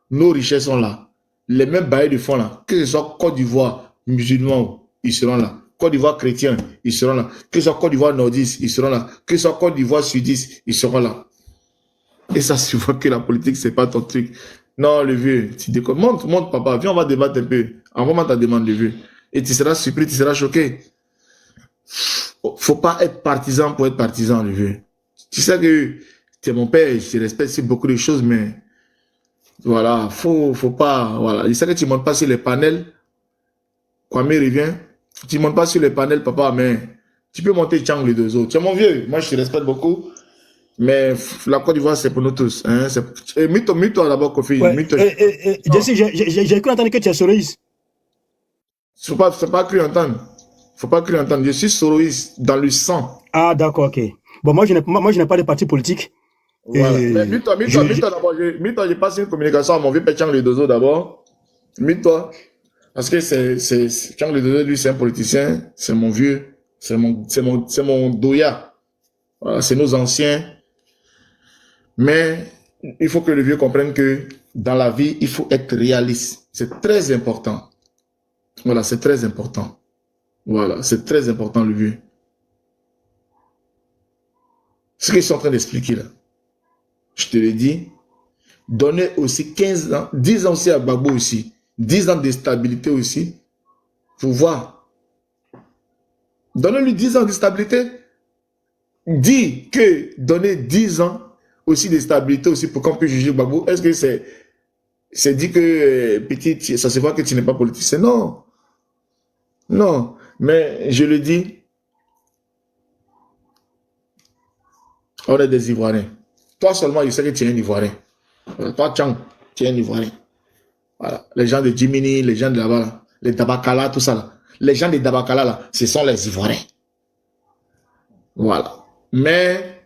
nos richesses sont là. Les mêmes bailleurs de fonds là, que ce soit Côte d'Ivoire, musulmans, ils seront là. Côte d'Ivoire chrétien, ils seront là. Que ce soit Côte d'Ivoire nordiste, ils seront là. Que ce soit Côte d'Ivoire sudiste, ils seront là. Et ça, tu vois que la politique, c'est pas ton truc. Non, le vieux, tu déconnes. Monte, papa. Viens, on va débattre un peu. Envoie-moi ta demande, le vieux. Et tu seras surpris, tu seras choqué. Faut pas être partisan pour être partisan, le vieux. Tu sais que tu es mon père, je respecte beaucoup de choses, mais voilà, faut pas, voilà. Je sais que tu montes pas sur les panels. Kwame revient. Tu montes pas sur les panels, papa, mais tu peux monter Tchang les deux autres. Tu es mon vieux. Moi, je te respecte beaucoup. Mais la Côte d'Ivoire, c'est pour nous tous. Hein? Mets-toi d'abord, Kofi. Ouais. Jesse, j'ai cru entendre que tu es soroïste. Faut pas cru entendre. Faut pas cru entendre. Je suis soroïste dans le sang. Ah, d'accord, ok. Bon, moi, je n'ai pas de parti politique. Voilà. Mais mets-toi d'abord. Mets-toi, j'ai passé une communication à mon vieux père Tchang les deux autres d'abord. Mets-toi. Parce que Tchang les deux autres, lui, c'est un politicien. C'est mon vieux. C'est mon doya. Voilà, c'est nos anciens. Mais il faut que le vieux comprenne que dans la vie, il faut être réaliste. C'est très important. Voilà, c'est très important. Voilà, c'est très important, le vieux. Ce qu'ils sont en train d'expliquer là, je te l'ai dit, donnez aussi 15 ans, 10 ans aussi à Gbagbo aussi, 10 ans de stabilité aussi, pour voir. Donnez-lui 10 ans de stabilité. Dis que donner 10 ans aussi de stabilité aussi pour qu'on puisse juger Gbagbo. Est-ce que c'est dit que petit, ça se voit que tu n'es pas politicien? Non. Non. Mais je le dis, on est des Ivoiriens. Toi seulement, je sais que tu es un Ivoirien. Toi, Tchang, tu es un Ivoirien. Voilà. Les gens de Jimini, les gens de là-bas, là, les Dabakala, tout ça là. Les gens de Dabakala là, ce sont les Ivoiriens. Voilà. Mais,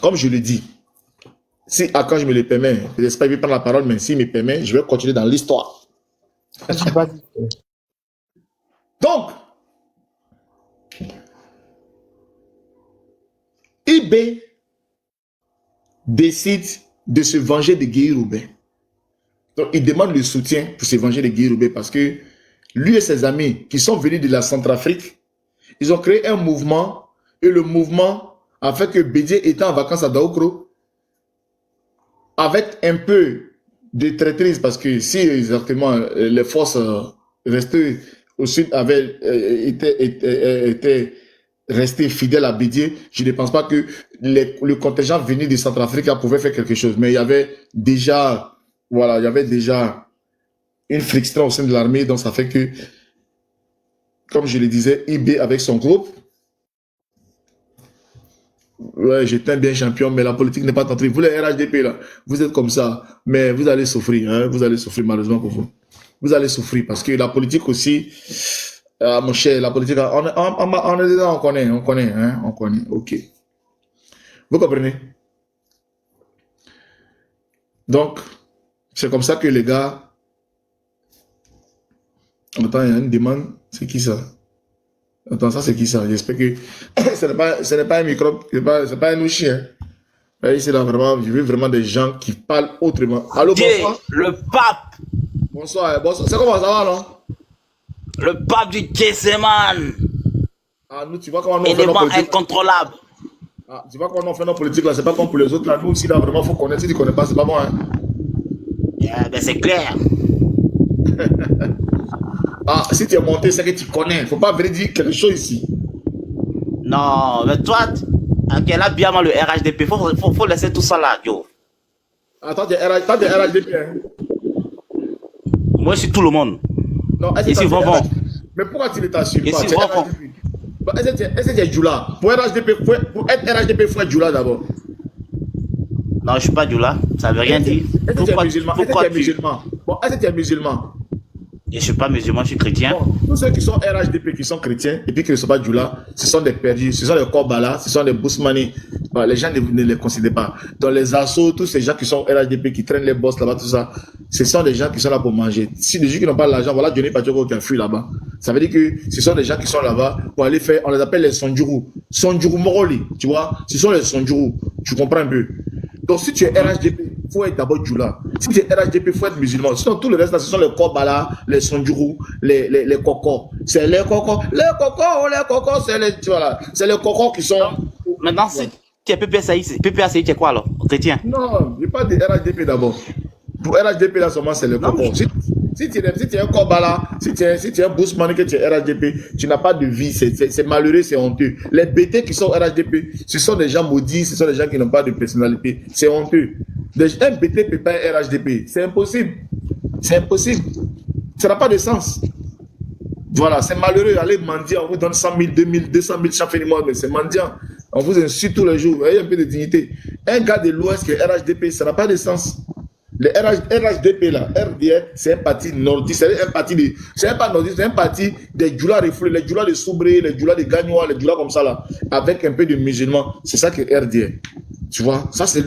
comme je le dis, si quand je me le permets, je n'espère pas prendre la parole, mais s'il me permet, je vais continuer dans l'histoire. Donc, IB décide de se venger de Guy Roubaix. Donc, il demande le soutien pour se venger de Guy Roubaix parce que lui et ses amis qui sont venus de la Centrafrique, ils ont créé un mouvement et le mouvement a fait que Bédié était en vacances à Daoukro avec un peu de traîtrise parce que si exactement les forces restées au sud avaient été restées fidèles à Bédié, je ne pense pas que le contingent venu de Centrafrique pouvait faire quelque chose. Mais il y avait déjà, voilà, il y avait déjà une friction au sein de l'armée, donc ça fait que, comme je le disais, IB avec son groupe. Ouais, j'étais un bien champion, mais la politique n'est pas ton truc. Vous, les RHDP, là, vous êtes comme ça, mais vous allez souffrir, hein, vous allez souffrir malheureusement pour vous. Vous allez souffrir parce que la politique aussi, mon cher, la politique, on connaît, hein, on connaît, ok. Vous comprenez? Donc, c'est comme ça que les gars, attends, il y a une demande, c'est qui ça? Attends, ça c'est qui ça? J'espère que ce n'est pas un microbe, c'est pas un ouchi. Hein. Ici, là, vraiment, je veux vraiment des gens qui parlent autrement. Allô, bonsoir. Le pape. Bonsoir, bonsoir. C'est comment ça va, non? Le pape du Kesseman. Ah, nous, tu vois comment nous on fait nos politiques. Incontrôlable. Ah, tu vois comment on fait nos politiques là, c'est pas comme pour les autres là. Nous aussi, là, vraiment, faut connaître. Si tu connais pas, c'est pas bon, hein. Yeah, ben c'est clair. Ah, si tu es monté, c'est que tu connais. Faut pas venir dire quelque chose ici. Non, mais toi, elle a bien mal le RHDP. Faut laisser tout ça là, yo. Attends, t'es RHDP, hein? Moi, je suis tout le monde. Non, est-ce que mais pourquoi tu ne t'assumes pas? Est-ce que tu es Djoula? Pour être RHDP, il faut être Djoula d'abord. Non, je suis pas Djoula. Ça veut rien dire. Est-ce que tu es musulman? Est-ce que tu es musulman? Bon, est-ce que tu es musulman? Je suis pas musulman, je suis chrétien. Bon, tous ceux qui sont RHDP, qui sont chrétiens, et puis qui ne sont pas Djoula, ce sont des perdus, ce sont des Korbala, ce sont des Bousmani. Bon, les gens ne les considèrent pas. Dans les assauts, tous ces gens qui sont RHDP, qui traînent les boss là-bas, tout ça, ce sont des gens qui sont là pour manger. Si les gens qui n'ont pas l'argent, voilà, Johnny Pachoko qui a fui là-bas. Ça veut dire que ce sont des gens qui sont là-bas pour aller faire, on les appelle les Sondjourou. Sondjourou Moroli, tu vois, ce sont les Sondjourou. Tu comprends un peu? Donc, si tu es RHDP, il faut être d'abord Djoula. Si tu es RHDP, il faut être musulman. Sinon, tout le reste, là, ce sont les Korbala, les Sondjourou, les Kokos. C'est les Kokos. Les Kokos, c'est les, tu vois là, c'est les Kokos qui sont. Maintenant, si tu es PPSAI, tu es quoi alors? Chrétien? Non, il n'y a pas de RHDP d'abord. Pour RHDP, là, seulement, c'est les Kokos. Si tu es un Korbala, si tu es un Bousmani, que tu es RHDP, tu n'as pas de vie, c'est malheureux, c'est honteux. Les BT qui sont RHDP, ce sont des gens maudits, ce sont des gens qui n'ont pas de personnalité. C'est honteux. Un BT ne peut pas être RHDP. C'est impossible. C'est impossible. Ça n'a pas de sens. Voilà, c'est malheureux. Allez mendier, on vous donne 100 000, 2 000, 200 000 chaque fin du mois, mais c'est mendiant. On vous insulte tous les jours. Ayez un peu de dignité. Un gars de l'Ouest qui est RHDP, ça n'a pas de sens. Le RHDP là, RDR, c'est un parti nordiste, c'est un parti de, c'est pas nordiste, c'est un parti des Djoula refoulés, les Djoula de Soubré, les Djoula de Gagnois, les Djoula comme ça là, avec un peu de musulmans. C'est ça que RDR. Tu vois, ça c'est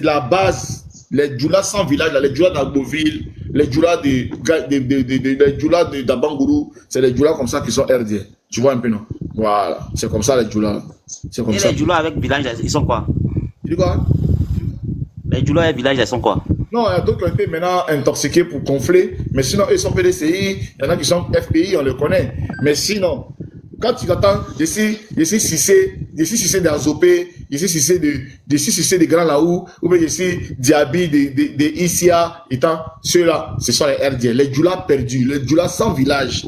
la base. Les Djoula sans village, là, les Djoula d'Agboville, les Djoula les Djoula d'Abangourou, c'est les Djoula comme ça qui sont RDR. Tu vois un peu non? Voilà, c'est comme ça les Djoula. C'est comme et ça. Les Djoula avec village, ils sont quoi? Tu dis quoi? Les Djoula et village, elles sont quoi? Non, il y a d'autres qui ont été maintenant intoxiqués pour gonfler, mais sinon, ils sont PDCI, il y en a qui sont FPI, on le connaît. Mais sinon, quand tu attends, ici Cissé d'Azopé, ici Cissé de Grand Laou, ou bien ici Diaby de Isia, étant ceux-là, ce sont les RDL, les Djoula perdus, les Djoula sans village,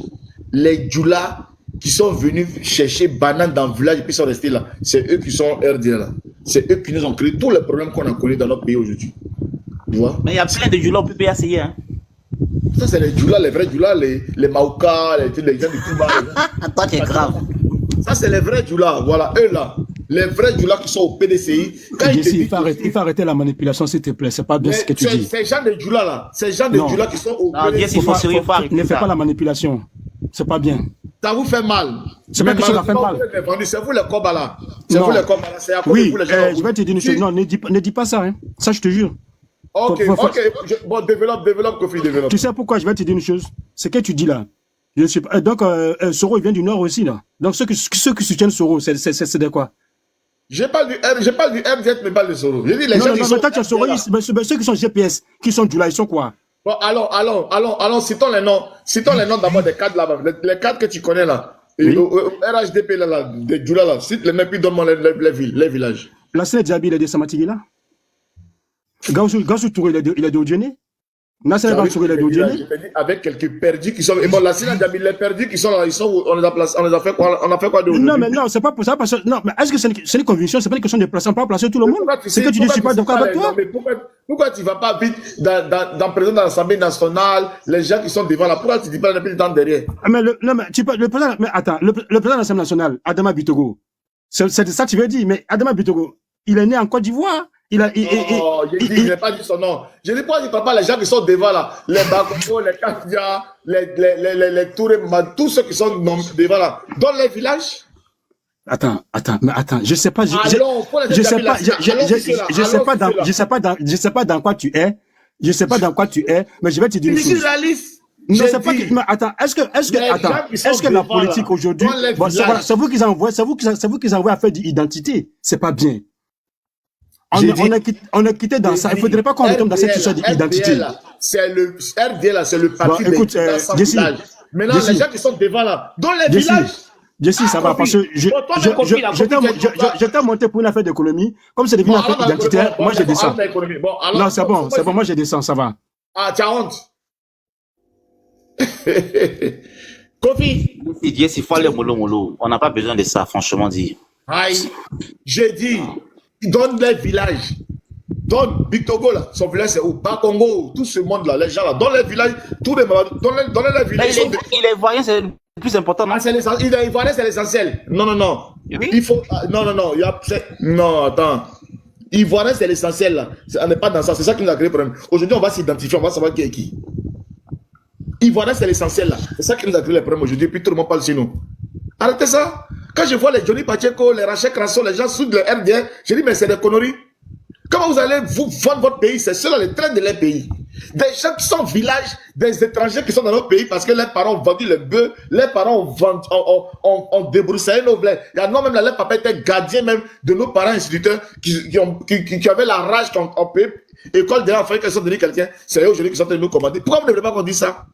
les Djoula qui sont venus chercher banane dans le village et puis sont restés là. C'est eux qui sont RDL là. C'est eux qui nous ont créé tous les problèmes qu'on a connus dans notre pays aujourd'hui. Tu vois? Mais il y a plein de Djoula au PPACI, hein. Ça, c'est les Djoula, les vrais Djoula, les Maouka, les gens du Touba. Toi, t'es grave. Ça, c'est les vrais Djoula. Voilà, eux là. Les vrais Djoula qui sont au PDCI. Il faut arrêter la manipulation, s'il te plaît. C'est pas bien ce que tu dis. Ces gens de Djoula là. Ces gens de Djoula qui sont au PDCI. Ne fais pas la manipulation. C'est pas bien. Ça vous fait mal. C'est pas que ça fait mal. C'est vous les Korbala. C'est vous les Korbala. C'est à cause de vous les gens. Je vais te dire une chose. Non, ne dis pas ça. Hein. Ça, je te jure. Ok. Bon, développe, Kofi, développe. Tu sais pourquoi je vais te dire une chose? Ce que tu dis là. Je sais pas. Donc, Soro, il vient du Nord aussi, là. Donc, ceux qui soutiennent Soro, c'est de quoi? Je parle du RZ, mais pas de Soro. Je dis les gens qui sont. Non, mais Soro, ceux qui sont GPS, qui sont Djoula, ils sont quoi? Bon, allons, citons les noms. Citons les noms d'abord des cadres là-bas. Les cadres que tu connais là. Oui. Au RHDP là, des Djoula là. Cite les mêmes, puis donne-moi les villages. La Sénat Diaby, il est de Samatigui là. Gassou Touré, il est de Odjene. Nasser Bansouré, il est de Odjene. Avec quelques perdus qui sont. Et bon, la Sénat Diaby, les perdus qui sont là, ils sont. On les a placés. On les a fait quoi? On a fait quoi de Non, mais non, c'est pas pour ça. Parce que, non, mais est-ce que c'est une conviction? C'est pas une question de placer. On peut pas placer tout le monde. C'est que tu ne suis pas d'accord avec toi. Pourquoi tu ne vas pas vite dans président de l'Assemblée nationale, les gens qui sont devant là, pourquoi tu ne dis pas depuis le temps derrière? Mais le président, mais attends, le président de l'Assemblée nationale, Adama Bitogo, c'est ça que tu veux dire, mais Adama Bitogo, il est né en Côte d'Ivoire. Il n'ai pas dit son nom. Je n'ai pas dit, papa, les gens qui sont devant là, les Bakoko, les Katia, les Touré, tous ceux qui sont devant là, dans les villages. Attends, je sais pas, je sais pas dans quoi tu es, mais je vais te dire une chose. Non, c'est pas que, mais attends, est-ce que la politique aujourd'hui, bon, c'est vous qui envoient à faire d'identité, c'est pas bien. On a quitté dans ça. Il faudrait pas qu'on retombe dans cette histoire d'identité. C'est le RDL, c'est le parti des villages. Maintenant, les gens qui sont devant là, dans les villages. Jessie, ça va, parce que je t'ai monté pour une affaire d'économie. Comme c'est devenu une affaire identitaire, moi je descends. Non, c'est bon, moi je descends, ça va. Ah, tu as honte. Kofi. Jessie, il faut aller mollo. On n'a pas besoin de ça, franchement dit. Aïe, j'ai dit. Donne les villages. Donne Bitogo là. Son village c'est où? Bakongo, tout ce monde là, les gens là. Donne les villages. Tous les malades. Donne les villages. Il est ivoirien, c'est le plus important. Ah, il est ivoirien, c'est l'essentiel. Non. Oui? Il faut. Non. Non, attends. Ivoirien, c'est l'essentiel là. On n'est pas dans ça. C'est ça qui nous a créé le problème. Aujourd'hui, on va s'identifier, on va savoir qui est qui. Ivoirien, c'est l'essentiel là. C'est ça qui nous a créé le problème aujourd'hui. Puis tout le monde parle chez nous. Arrêtez ça. Quand je vois les Johnny Pacheco, les Rachel Crasso, les gens sous le RDR, je dis, mais c'est des conneries. Comment vous allez vous vendre votre pays? C'est ceux-là les trains de leur pays. Des gens qui sont au village, des étrangers qui sont dans notre pays parce que leurs parents ont vendu le bœuf, leurs parents ont débroussaillé nos blés. Il y a non même là, leur papa était gardien même de nos parents instituteurs qui avaient la rage en pays. École des enfants qui sont donnés quelqu'un. C'est eux aujourd'hui qui sont en train de nous commander. Pourquoi vous ne voulez pas qu'on dise ça?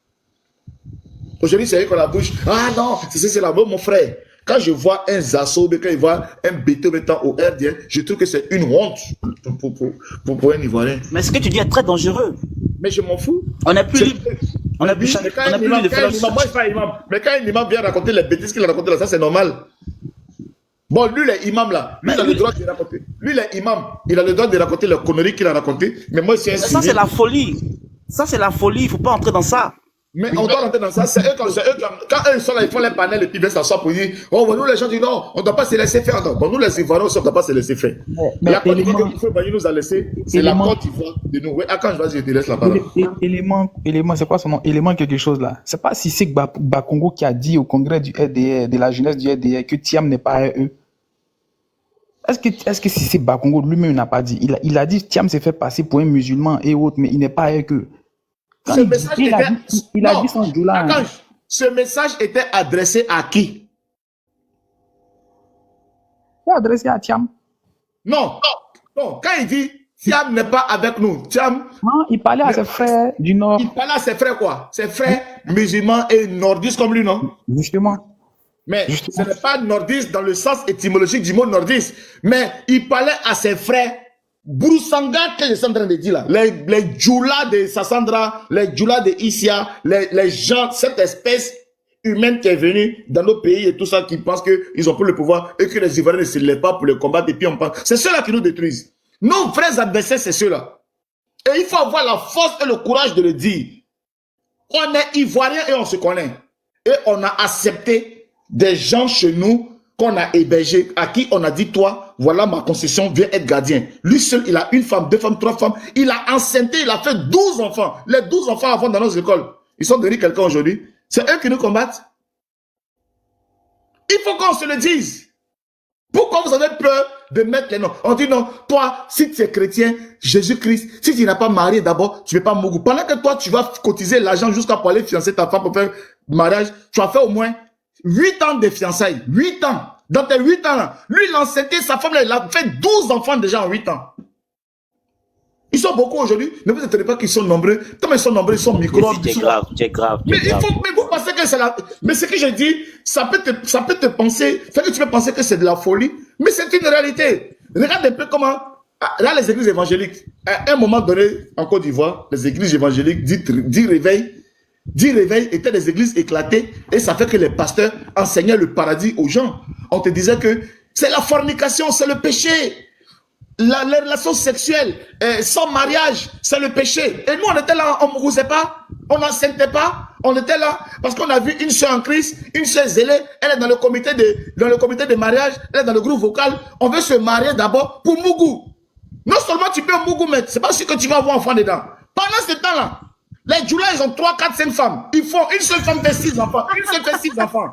Aujourd'hui, c'est eux qu'on la bouche. Ah non, c'est la bonne, mon frère. Quand je vois un Zasso, quand je vois un BT mettant au RDN, je trouve que c'est une honte pour un Ivoirien. Mais ce que tu dis est très dangereux. Mais je m'en fous. On n'est plus libre. On n'a plus libre de faire mais quand un imam vient raconter les bêtises qu'il a racontées là, ça c'est normal. Bon, lui, les imams là, lui, il a le droit de raconter. Lui, les imams, il a le droit de raconter les conneries qu'il a racontées. Mais moi, c'est un ça, c'est la folie. Ça, c'est la folie. Il ne faut pas entrer dans ça. Mais on doit rentrer dans ça. C'est eux, quand eux sont là, ils font les panels et puis ils viennent s'asseoir pour dire, oh, bon, nous les gens disent non, on ne doit pas se laisser faire. Non. Bon, nous les Ivoiriens aussi, on ne doit pas se laisser faire. Mais la Côte d'Ivoire que nous a laissé, c'est la Côte d'Ivoire de nous. Oui, quand je te laisse la parole. Élément, c'est quoi son nom? Élément quelque chose là. C'est pas Sissé Bakongo qui a dit au congrès du RDR, de la jeunesse du RDR, que Thiam n'est pas à eux. Est-ce que Sissé Bakongo lui-même n'a pas dit? Il a dit Thiam s'est fait passer pour un musulman et autres, mais il n'est pas avec eux. Ce message était adressé à qui? C'est adressé à Thiam. Non. Quand il dit Thiam n'est pas avec nous, Thiam. Non, il parlait à ses frères du Nord. Il parlait à ses frères quoi? Ses frères musulmans et nordistes comme lui, non? Justement. Mais ce n'est pas nordiste dans le sens étymologique du mot nordiste. Mais il parlait à ses frères. Broussanga, que je suis en train de dire là, les djoulas de Sassandra, les djoulas de Issia, les gens, cette espèce humaine qui est venue dans nos pays et tout ça, qui pensent qu'ils ont pris le pouvoir et que les Ivoiriens ne se lèvent pas pour les combattre et puis on pense. C'est ceux-là qui nous détruisent. Nos vrais adversaires, c'est ceux-là. Et il faut avoir la force et le courage de le dire. On est Ivoiriens et on se connaît. Et on a accepté des gens chez nous qu'on a hébergé, à qui on a dit, toi, voilà ma concession, viens être gardien. Lui seul, il a une femme, 2 femmes, 3 femmes. Il a enceinté, il a fait 12 enfants. Les 12 enfants avant dans nos écoles. Ils sont devenus quelqu'un aujourd'hui. C'est eux qui nous combattent. Il faut qu'on se le dise. Pourquoi vous avez peur de mettre les noms? On dit non, toi, si tu es chrétien, Jésus-Christ, si tu n'as pas marié d'abord, tu ne veux pas Mougou. Pendant que toi, tu vas cotiser l'argent jusqu'à pour aller fiancer ta femme pour faire mariage, tu vas faire au moins 8 ans de fiançailles. 8 ans. Dans tes 8 ans là, lui, il a enceinté sa femme, là, il a fait 12 enfants déjà en 8 ans. Ils sont beaucoup aujourd'hui. Ne vous étonnez pas qu'ils sont nombreux. Comme ils sont nombreux, ils sont micro. C'est grave. Mais vous pensez que c'est la... Mais ce que je dis, ça peut te penser, fait que tu peux penser que c'est de la folie, mais c'est une réalité. Regarde un peu comment, là, les églises évangéliques, à un moment donné, en Côte d'Ivoire, les églises évangéliques, dit réveil étaient des églises éclatées et ça fait que les pasteurs enseignaient le paradis aux gens. On te disait que c'est la fornication, c'est le péché. La relation sexuelle, sans mariage, c'est le péché. Et nous, on était là, on ne mouroussait pas, on n'enseignait pas, on était là parce qu'on a vu une soeur en Christ, une soeur zélée, elle est dans le comité de mariage, elle est dans le groupe vocal. On veut se marier d'abord pour Mougou. Non seulement tu peux Mougou, mais c'est pas sûr que tu vas avoir enfant dedans. Pendant ce temps-là, les Djoula, ils ont 3, 4, 5 femmes. Ils font une seule femme fait 6 enfants. Une seule fait 6 enfants.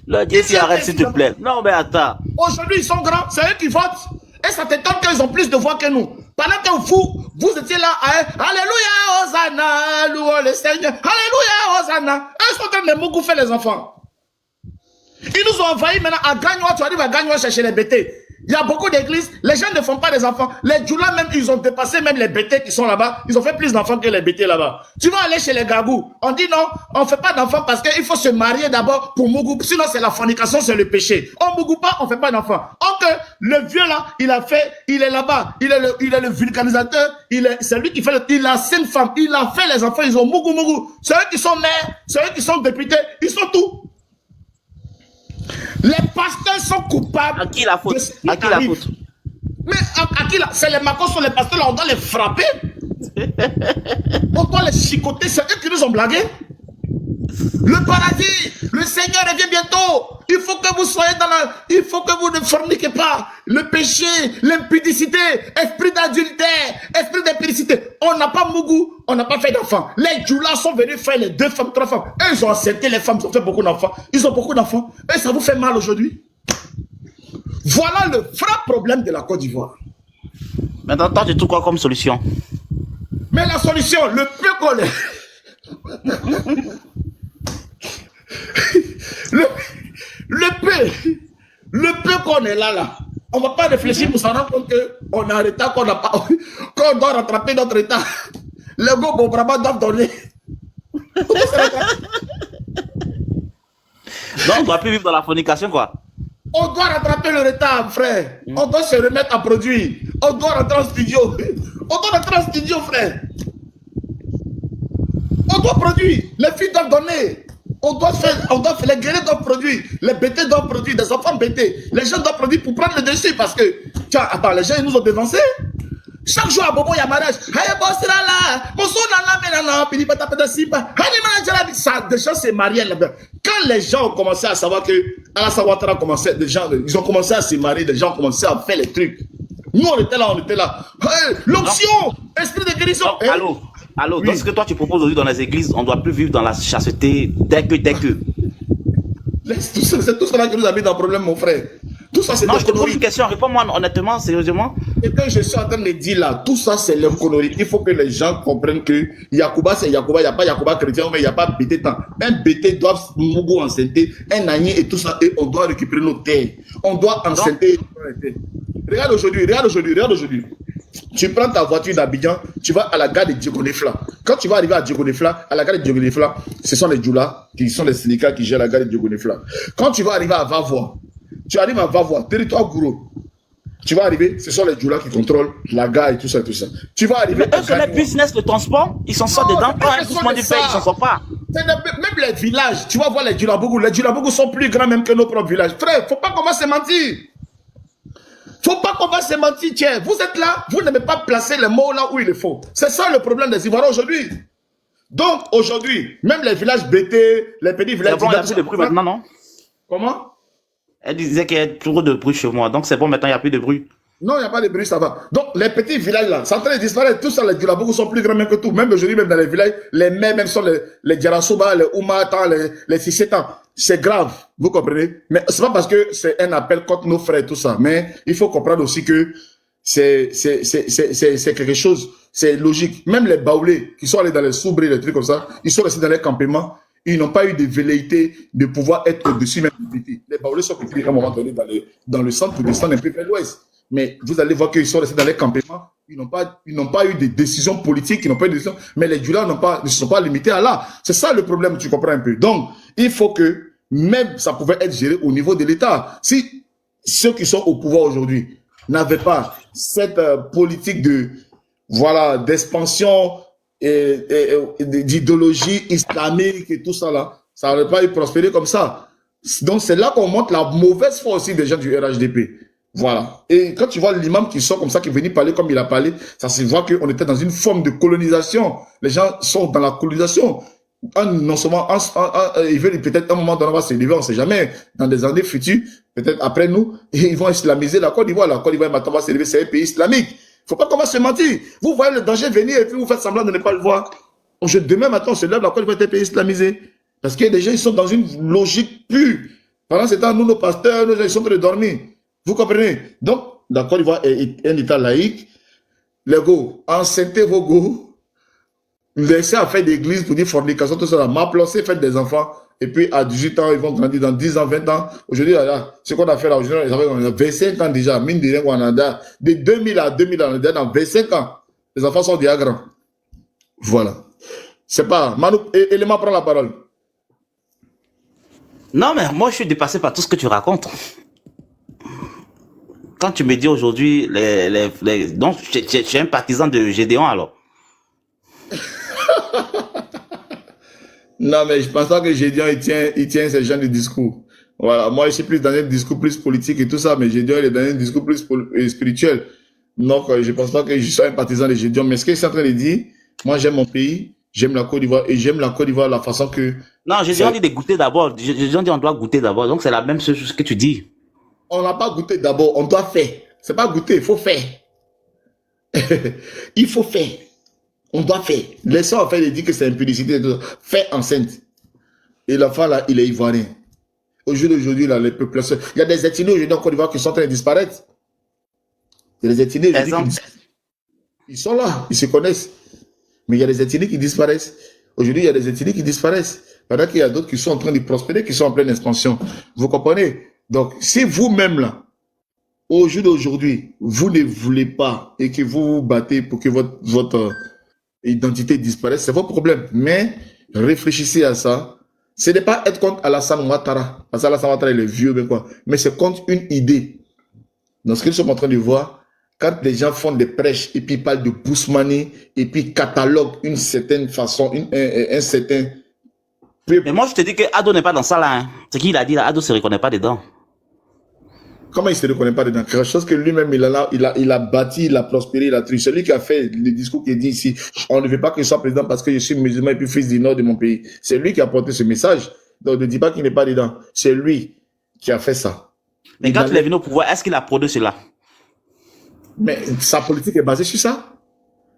Le Dieu, arrête s'il te plaît. Non, mais attends. Aujourd'hui, ils sont grands. C'est eux qui votent. Et ça t'étonne qu'ils ont plus de voix que nous. Pendant que vous étiez là, Alléluia, Hosanna, louons le Seigneur. Alléluia, Hosanna. Eux sont en train de beaucoup faire les enfants. Ils nous ont envahis maintenant à Gagnoua. Tu arrives à Gagnoua chercher les bêtés. Il y a beaucoup d'églises, les gens ne font pas des enfants. Les Djoula même, ils ont dépassé même les bêtés qui sont là-bas. Ils ont fait plus d'enfants que les bêtés là-bas. Tu vas aller chez les Gagou. On dit non, on ne fait pas d'enfants parce qu'il faut se marier d'abord pour Mougou. Sinon, c'est la fornication, c'est le péché. On Mougou pas, on ne fait pas d'enfants. Or le vieux là, il est là-bas. Il est le vulcanisateur. C'est lui qui fait il a 5 femmes. Il a fait les enfants, ils ont Mougou. C'est eux qui sont maires, c'est eux qui sont députés. Ils sont tout. Les pasteurs sont coupables. À qui la faute? À qui la faute? Mais à qui la... C'est les macos sur les pasteurs, là, on doit les frapper. On doit les chicoter. C'est eux qui nous ont blagué. Le paradis, le Seigneur revient bientôt. Il faut que vous soyez dans la... Il faut que vous ne forniquez pas. Le péché, l'impudicité, esprit d'adultère, esprit d'impudicité. On n'a pas Mougou, on n'a pas fait d'enfants. Les Djoula sont venus faire les 2 femmes, 3 femmes. Eux, ils ont accepté les femmes, ils ont fait beaucoup d'enfants. Ils ont beaucoup d'enfants. Et ça vous fait mal aujourd'hui. Voilà le vrai problème de la Côte d'Ivoire. Maintenant, toi, tu trouves quoi comme solution? Mais la solution, le peu qu'on est... le peu qu'on est là, on ne va pas réfléchir pour s'en rendre compte qu'on a un retard, qu'on doit rattraper notre retard. Le go bon brabant doit donner. Donc, on ne doit plus vivre dans la fornication, quoi. On doit rattraper le retard, frère. On doit se remettre à produire. On doit rentrer en studio. Frère. On doit produire. Les filles doivent donner. On doit faire, les guerriers doivent produire. Les bêtés doivent produire. Des enfants bêtés. Les gens doivent produire pour prendre le dessus parce que, tiens, attends, les gens, ils nous ont dévancés. Chaque jour à Bobo, il y a mariage. Ça, déjà, c'est marié là-bas. Quand les gens ont commencé à savoir que Alassane Ouattara commençait, ils ont commencé à se marier, les gens ont commencé à faire les trucs. Nous, on était là. L'option, esprit de guérison. Allô, oui. Donc ce que toi tu proposes aujourd'hui dans les églises, on ne doit plus vivre dans la chasteté dès que. C'est tout cela qui nous a mis dans le problème, mon frère. Tout ça, c'est non, je te pose une question, réponds-moi honnêtement, sérieusement. Et que je suis en train de dire là, tout ça, c'est leur connerie. Il faut que les gens comprennent que Yacouba, c'est Yacouba, il n'y a pas Yacouba chrétien, mais il n'y a pas BT temps. Un BT doit Mougou enceinter, un Agné et tout ça, et on doit récupérer nos terres. On doit enceinter. Regarde aujourd'hui. Tu prends ta voiture d'Abidjan, tu vas à la gare de Diegonefla. Quand tu vas arriver à Diegonefla, à la gare de Diegonefla, ce sont les Djoula, qui sont les syndicats qui gèrent la gare de Diegonefla. Quand tu vas arriver à Vavois, tu arrives à Vavois, territoire Gouro. Tu vas arriver, ce sont les Djoula qui contrôlent la gare et tout ça. Tu vas arriver. Mais eux, c'est les business de transport, ils s'en sortent dedans. Quand un doucement du pays, ils s'en sortent pas. Même les villages, tu vas voir les Djoulabougou. Les Djoulabougou sont plus grands même que nos propres villages. Frère, faut pas commencer à mentir. Faut pas qu'on va se mentir, tiens. Vous êtes là, vous n'aimez pas placer les mots là où il est faux. C'est ça le problème des Ivoiriens aujourd'hui. Donc aujourd'hui, même les villages BT, les petits villages... C'est bon, il y a plus de bruit maintenant, non? Comment? Elle disait qu'il y a trop de bruit chez moi, donc c'est bon, maintenant il n'y a plus de bruit. Non, il n'y a pas de bruit, ça va. Donc les petits villages là, c'est en train de disparaître. Tout ça, les Djoulabougou sont plus grands même que tout. Même aujourd'hui, même dans les villages, les mères, même sont les Djarasouba, les Oumata, les Sissétans. C'est grave, vous comprenez? Mais c'est pas parce que c'est un appel contre nos frères et tout ça. Mais il faut comprendre aussi que c'est quelque chose, c'est logique. Même les Baoulés qui sont allés dans les soubris, les trucs comme ça, ils sont restés dans les campements. Ils n'ont pas eu de velléité de pouvoir être au-dessus même du petit. Les Baoulés sont pris à un moment donné dans le centre pour descendre un peu vers l'ouest. Mais vous allez voir qu'ils sont restés dans les campements. Ils n'ont pas eu de décisions politiques, ils n'ont pas eu de décisions. Mais les Djoula ne se sont pas limités à là. C'est ça le problème, tu comprends un peu. Donc, il faut que même ça pouvait être géré au niveau de l'État. Si ceux qui sont au pouvoir aujourd'hui n'avaient pas cette politique d'expansion et d'idéologie islamique et tout ça là, ça n'aurait pas eu prospéré comme ça. Donc c'est là qu'on montre la mauvaise foi aussi des gens du RHDP. Voilà. Et quand tu vois l'imam qui sort comme ça, qui est venu parler comme il a parlé, ça se voit qu'on était dans une forme de colonisation. Les gens sont dans la colonisation. Non seulement, ils veulent peut-être un moment donné, on va s'élever, on ne sait jamais, dans des années futures, peut-être après nous, ils vont islamiser la Côte d'Ivoire. La Côte d'Ivoire, maintenant, va s'élever, c'est un pays islamique. Il ne faut pas qu'on va se mentir. Vous voyez le danger venir et puis vous faites semblant de ne pas le voir. Demain, maintenant, on se lève, la Côte d'Ivoire est un pays islamisé. Parce que les gens, ils sont dans une logique pure. Pendant ce temps, nous, nos pasteurs, nos gens, ils sont en train de dormir. Vous comprenez? Donc, la Côte d'Ivoire est un État laïque. Les go, enceintez vos go. Laissez à faire des églises pour dire fornication, tout ça. M'applacer, faites des enfants. Et puis, à 18 ans, ils vont grandir dans 10 ans, 20 ans. Aujourd'hui, ce qu'on a fait là, aujourd'hui, on a 25 ans déjà. Mine de rien, on a de 2000 à 2000 ans, dans 25 ans. Les enfants sont déjà grands. Voilà. C'est pas... Manu, Élément prend la parole. Non, mais moi, je suis dépassé par tout ce que tu racontes. Quand tu me dis aujourd'hui, donc, tu es un partisan de Gédéon, alors. Non, mais je pense pas que Gédéon, il tient ce genre de discours. Voilà. Moi, je suis plus dans un discours plus politique et tout ça, mais Gédéon, il est dans un discours plus spirituel. Donc, je pense pas que je sois un partisan de Gédéon. Mais ce que je suis en train de dire, moi, j'aime mon pays, j'aime la Côte d'Ivoire, et j'aime la Côte d'Ivoire, la façon que Non, j'ai déjà dit de goûter d'abord. J'ai déjà dit on doit goûter d'abord. Donc c'est la même chose que tu dis. On n'a pas goûté d'abord, on doit faire. C'est pas goûter, il faut faire. Il faut faire. On doit faire. Laissons en fait de dire que c'est impudicité. Faire enceinte. Et l'enfant là, il est ivoirien. Aujourd'hui, là, les populations. Il y a des ethnies aujourd'hui en Côte d'Ivoire qui sont en train de disparaître. Il y a des ethnies ils sont là, ils se connaissent. Mais il y a des ethnies qui disparaissent. Aujourd'hui, il y a des ethnies qui disparaissent. Pendant qu'il y a d'autres qui sont en train de prospérer, qui sont en pleine expansion. Vous comprenez? Donc, si vous-même là, au jour d'aujourd'hui, vous ne voulez pas et que vous vous battez pour que votre identité disparaisse, c'est votre problème. Mais réfléchissez à ça. Ce n'est pas être contre Alassane Ouattara. Parce qu'Alassane Ouattara, il est vieux, mais quoi. Mais c'est contre une idée. Dans ce qu'ils sont en train de voir, quand les gens font des prêches et puis parlent de Bousmani et puis cataloguent une certaine façon, un certain... Mais moi, je te dis que Ado n'est pas dans ça là. Hein. Ce qu'il a dit là, Ado ne se reconnaît pas dedans. Comment il ne se reconnaît pas dedans? Quelque chose que lui-même, il a bâti, il a prospéré, il a triché. Celui qui a fait le discours qui dit ici, on ne veut pas que je sois président parce que je suis musulman et puis fils du nord de mon pays. C'est lui qui a porté ce message. Donc ne dis pas qu'il n'est pas dedans. C'est lui qui a fait ça. Mais quand il est venu au pouvoir, est-ce qu'il a produit cela? Mais sa politique est basée sur ça.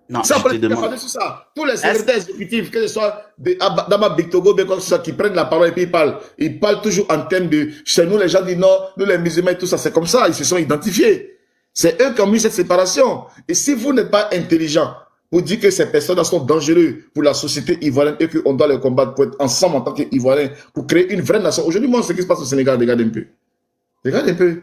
Non, sa politique est basée sur ça. Tous les secrétaires exécutifs, que ce soit Dama Bictogo, qui prennent la parole et puis ils parlent toujours en termes de chez nous, les gens du Nord, nous les musulmans et tout ça, c'est comme ça, ils se sont identifiés. C'est eux qui ont mis cette séparation. Et si vous n'êtes pas intelligent pour dire que ces personnes sont dangereuses pour la société ivoirienne et qu'on doit les combattre pour être ensemble en tant qu'Ivoiriens, pour créer une vraie nation. Aujourd'hui, moi, ce qui se passe au Sénégal, regarde un peu. Regarde un peu.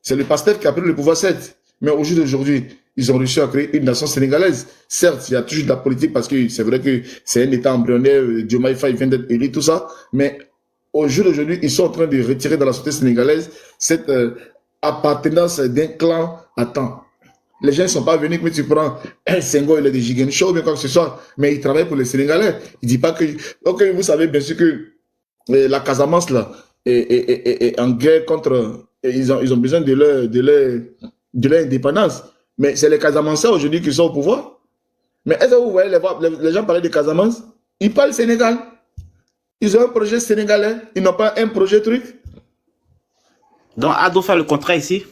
C'est le pasteur qui a pris le pouvoir 7. Mais aujourd'hui, ils ont réussi à créer une nation sénégalaise. Certes, il y a toujours de la politique parce que c'est vrai que c'est un État embryonnaire, Diomaye Faye vient d'être élu, tout ça. Mais aujourd'hui, ils sont en train de retirer dans la société sénégalaise cette appartenance d'un clan à temps. Les gens ne sont pas venus, mais tu prends un Senghor, il est de Jigen Show, ou bien quoi que ce soit, mais il travaille pour les Sénégalais. Il dit pas que... Ok, vous savez bien sûr que la Casamance, là, est en guerre contre... Ils ont besoin de leur indépendance. Mais c'est les Casamançais aujourd'hui qui sont au pouvoir. Mais est-ce que vous voyez les gens parler de Casamance? Ils parlent Sénégal. Ils ont un projet sénégalais. Ils n'ont pas un projet truc. Donc, Ado fait le contrat ici?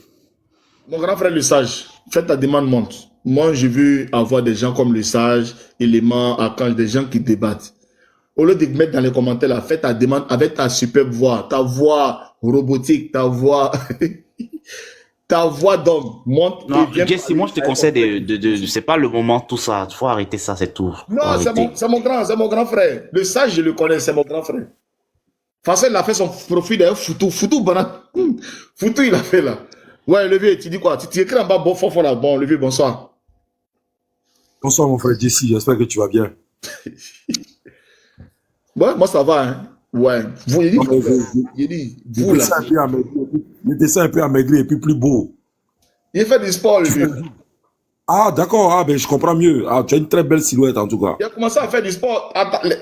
Mon grand frère, le sage, faites ta demande, monte. Moi, j'ai vu avoir des gens comme le sage, Élément, Archange, des gens qui débattent. Au lieu de mettre dans les commentaires, là, fais ta demande avec ta superbe voix, ta voix robotique, ta voix... Ta voix d'homme monte. Non, Jesse, moi je te conseille c'est pas le moment, tout ça. Il faut arrêter ça, c'est tout. Non, c'est mon grand frère. Le sage, je le connais, c'est mon grand frère. Facile, il a fait son profil d'un foutou, banane. Foutou, il a fait là. Ouais, le vieux, tu dis quoi? Tu écris en bas, bon, fort là. Bon, le vieux, bonsoir. Bonsoir, mon frère Jesse, j'espère que tu vas bien. Ouais, moi ça va, hein. Ouais, vous, vous là. Le dessin un peu amaigri et puis plus beau. Il fait du sport, lui. Ah, d'accord, ah, ben, je comprends mieux. Ah, tu as une très belle silhouette, en tout cas. Il a commencé à faire du sport.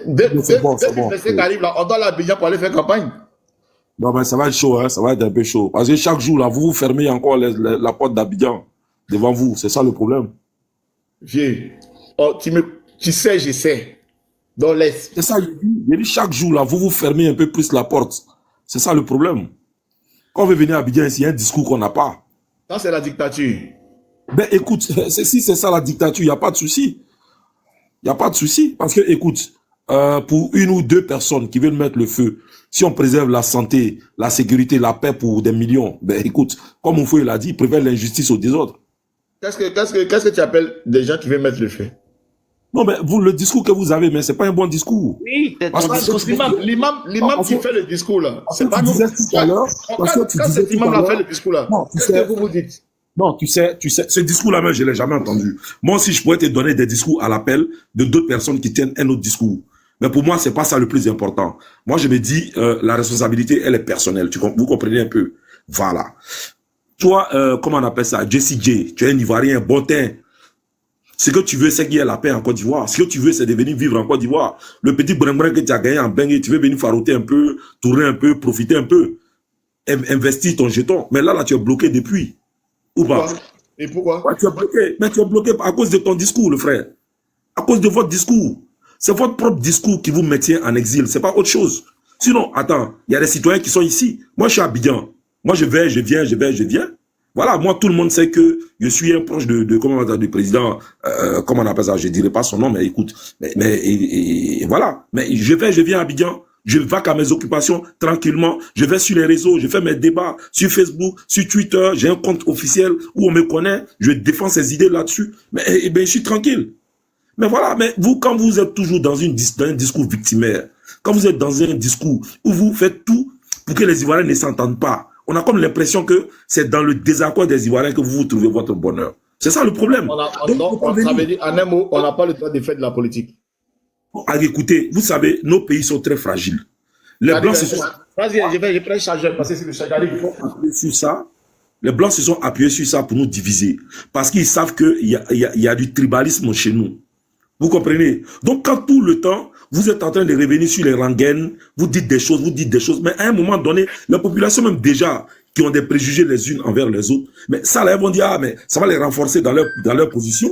Dès qu'il arrive là, on doit l'Abidjan pour aller faire campagne. Non, mais ça va être chaud, hein, ça va être un peu chaud. Parce que chaque jour, là, vous fermez encore la porte d'Abidjan devant vous. C'est ça le problème. Vieux, oh, tu sais, je sais. Dans l'Est. C'est ça, il dit chaque jour, là, vous fermez un peu plus la porte. C'est ça le problème. Quand on veut venir à Abidjan, il y a un discours qu'on n'a pas. Ça, c'est la dictature. Ben, écoute, si c'est ça la dictature, il n'y a pas de souci. Il n'y a pas de souci. Parce que, écoute, pour une ou deux personnes qui veulent mettre le feu, si on préserve la santé, la sécurité, la paix pour des millions, ben, écoute, comme Oufou l'a dit, préserve l'injustice au désordre. Qu'est-ce que tu appelles des gens qui veulent mettre le feu? Non, mais vous, le discours que vous avez, mais c'est pas un bon discours. Oui, c'est l'imam qui fait le discours là. C'est pas nous. Quand cet imam a fait le discours là, qu'est-ce que vous dites? Non, tu sais, ce discours-là, même, je l'ai jamais entendu. Moi aussi, je pourrais te donner des discours à l'appel de d'autres personnes qui tiennent un autre discours. Mais pour moi, c'est pas ça le plus important. Moi, je me dis, la responsabilité, elle est personnelle. Vous comprenez un peu? Voilà. Toi, comment on appelle ça? Jesse J. Tu es un Ivoirien, bon teint. Ce que tu veux, c'est qu'il y ait la paix en Côte d'Ivoire. Ce que tu veux, c'est de venir vivre en Côte d'Ivoire. Le petit brin que tu as gagné en Bengue, tu veux venir faroter un peu, tourner un peu, profiter un peu, investir ton jeton. Mais là, tu es bloqué depuis. Ou pas? Et pourquoi? Ouais, tu es bloqué. Mais tu es bloqué à cause de ton discours, le frère. À cause de votre discours. C'est votre propre discours qui vous maintient en exil. C'est pas autre chose. Sinon, attends, il y a des citoyens qui sont ici. Moi, je suis à Abidjan. Moi, je vais, je viens. Voilà, moi, tout le monde sait que je suis un proche du président, comment on appelle ça, je dirais pas son nom, mais écoute, voilà. Mais je viens à Abidjan. Je vais à mes occupations tranquillement. Je vais sur les réseaux, je fais mes débats sur Facebook, sur Twitter. J'ai un compte officiel où on me connaît. Je défends ces idées là-dessus. Mais je suis tranquille. Mais voilà, mais vous, quand vous êtes toujours dans un discours victimaire, quand vous êtes dans un discours où vous faites tout pour que les Ivoiriens ne s'entendent pas, on a comme l'impression que c'est dans le désaccord des Ivoiriens que vous trouvez votre bonheur. C'est ça le problème. Ça veut dire, en un mot, on n'a pas le droit de faire de la politique. Écoutez, vous savez, nos pays sont très fragiles. Les Blancs se sont... Vas-y, je prends le chargeur, parce que c'est le chargeur. Il faut appuyer sur ça. Les Blancs se sont appuyés sur ça pour nous diviser. Parce qu'ils savent qu'il y a du tribalisme chez nous. Vous comprenez? Donc, quand tout le temps, vous êtes en train de revenir sur les rengaines, vous dites des choses, mais à un moment donné, la population même déjà, qui ont des préjugés les unes envers les autres, mais ça, là, ils vont dire, ah, mais ça va les renforcer dans leur position.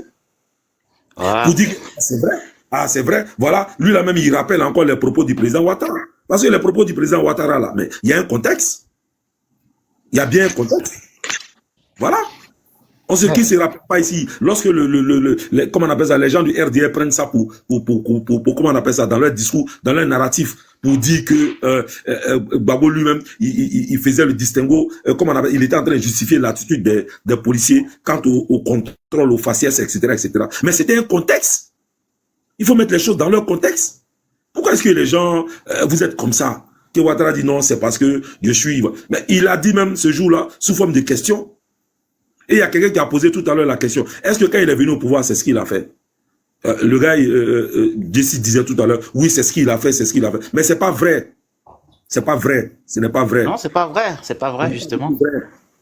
Vous dites, c'est vrai. Ah, c'est vrai. Voilà. Lui, là même, il rappelle encore les propos du président Ouattara. Parce que les propos du président Ouattara, là, mais il y a un contexte. Il y a bien un contexte. Voilà. On sait qui ne se rappelle pas ici. Lorsque comment on appelle ça, les gens du RDR prennent ça pour comment on appelle ça, dans leur discours, dans leur narratif, pour dire que Gbagbo lui-même, il faisait le distinguo, comment on appelle, il était en train de justifier l'attitude des policiers quant au contrôle, au faciès, etc., etc. Mais c'était un contexte. Il faut mettre les choses dans leur contexte. Pourquoi est-ce que les gens, vous êtes comme ça? Que Ouattara dit non, c'est parce que je suis... Mais il a dit même ce jour-là, sous forme de question. Et il y a quelqu'un qui a posé tout à l'heure la question. Est-ce que quand il est venu au pouvoir, c'est ce qu'il a fait? Le gars, Jesse disait tout à l'heure, oui, c'est ce qu'il a fait, c'est ce qu'il a fait. Mais c'est pas vrai. C'est pas vrai. Ce n'est pas vrai. Non, c'est pas vrai. C'est pas vrai, justement.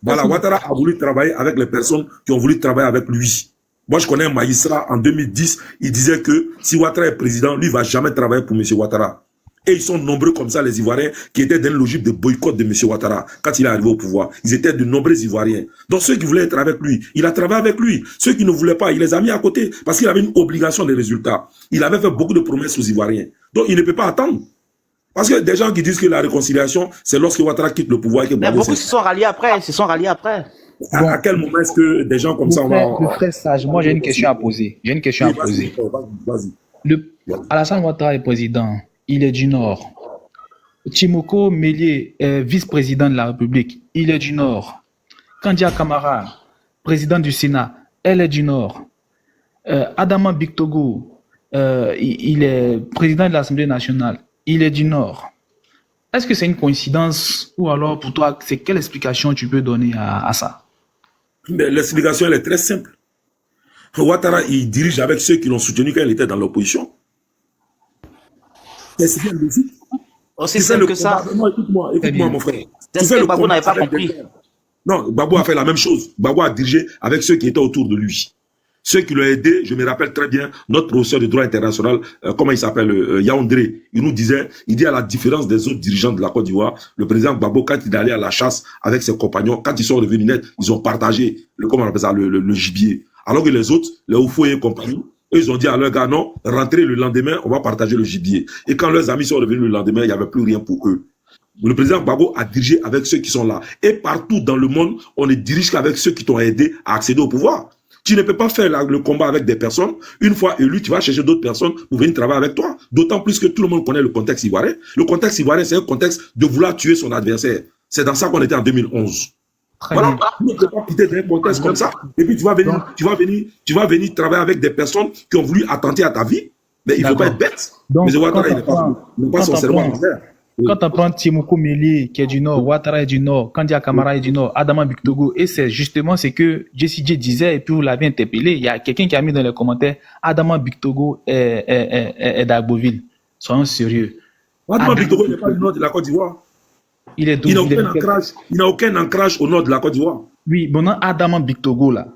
Voilà, Ouattara a voulu travailler avec les personnes qui ont voulu travailler avec lui. Moi, je connais un magistrat, en 2010, il disait que si Ouattara est président, lui, il va jamais travailler pour M. Ouattara. Et ils sont nombreux comme ça, les Ivoiriens, qui étaient dans une logique de boycott de M. Ouattara, quand il est arrivé au pouvoir. Ils étaient de nombreux Ivoiriens. Donc, ceux qui voulaient être avec lui, il a travaillé avec lui. Ceux qui ne voulaient pas, il les a mis à côté, parce qu'il avait une obligation de résultats. Il avait fait beaucoup de promesses aux Ivoiriens. Donc, il ne peut pas attendre. Parce que des gens qui disent que la réconciliation, c'est lorsque Ouattara quitte le pouvoir. Mais beaucoup se sont ralliés après, Bon, à quel moment est-ce que des gens comme ça vont... Le frère Sage, moi j'ai une question à poser. Vas-y. Alassane Ouattara est président, il est du Nord. Timoko Mélié est vice-président de la République, il est du Nord. Kandia Camara, président du Sénat, elle est du Nord. Adama Bictogo, il est président de l'Assemblée nationale, il est du Nord. Est-ce que c'est une coïncidence ou alors pour toi, c'est quelle explication tu peux donner à ça? L'explication, elle est très simple. Ouattara, il dirige avec ceux qui l'ont soutenu quand il était dans l'opposition. C'est bien logique. Aussi simple que ça. Non, écoute-moi, mon frère. C'est ce que Gbagbo n'avait pas compris. Non, Gbagbo a fait la même chose. Gbagbo a dirigé avec ceux qui étaient autour de lui. Ceux qui l'ont aidé, je me rappelle très bien, notre professeur de droit international, comment il s'appelle, Yaoundé, il nous disait, il dit à la différence des autres dirigeants de la Côte d'Ivoire, le président Gbagbo, quand il est allé à la chasse avec ses compagnons, quand ils sont revenus net, ils ont partagé comment on appelle ça, le gibier. Alors que les autres, les Oufoué et compagnie, eux, ils ont dit à leurs gars, non, rentrez le lendemain, on va partager le gibier. Et quand leurs amis sont revenus le lendemain, il n'y avait plus rien pour eux. Le président Gbagbo a dirigé avec ceux qui sont là. Et partout dans le monde, on ne dirige qu'avec ceux qui t'ont aidé à accéder au pouvoir. Tu ne peux pas faire le combat avec des personnes. Une fois élu, tu vas chercher d'autres personnes pour venir travailler avec toi. D'autant plus que tout le monde connaît le contexte ivoirien. Le contexte ivoirien, c'est un contexte de vouloir tuer son adversaire. C'est dans ça qu'on était en 2011. Voilà. Tu ne peux pas quitter d'un contexte comme ça. Et puis tu vas venir travailler avec des personnes qui ont voulu attenter à ta vie. Mais il ne faut pas être bête. Donc, mais Ouattara, il n'est pas son cerveau en l'air. Quand on prend Timoko Mélié qui est du Nord, Ouattara est du Nord, Kandia Camara est du Nord, Adama Bictogo, et c'est justement ce que Jesse J disait, et puis vous l'avez interpellé, il y a quelqu'un qui a mis dans les commentaires, Adama Bictogo est d'Agboville. Soyons sérieux. Adama Bictogo n'est pas du Nord de la Côte d'Ivoire. Il n'a aucun ancrage au Nord de la Côte d'Ivoire. Oui, bon, Adama Bictogo là,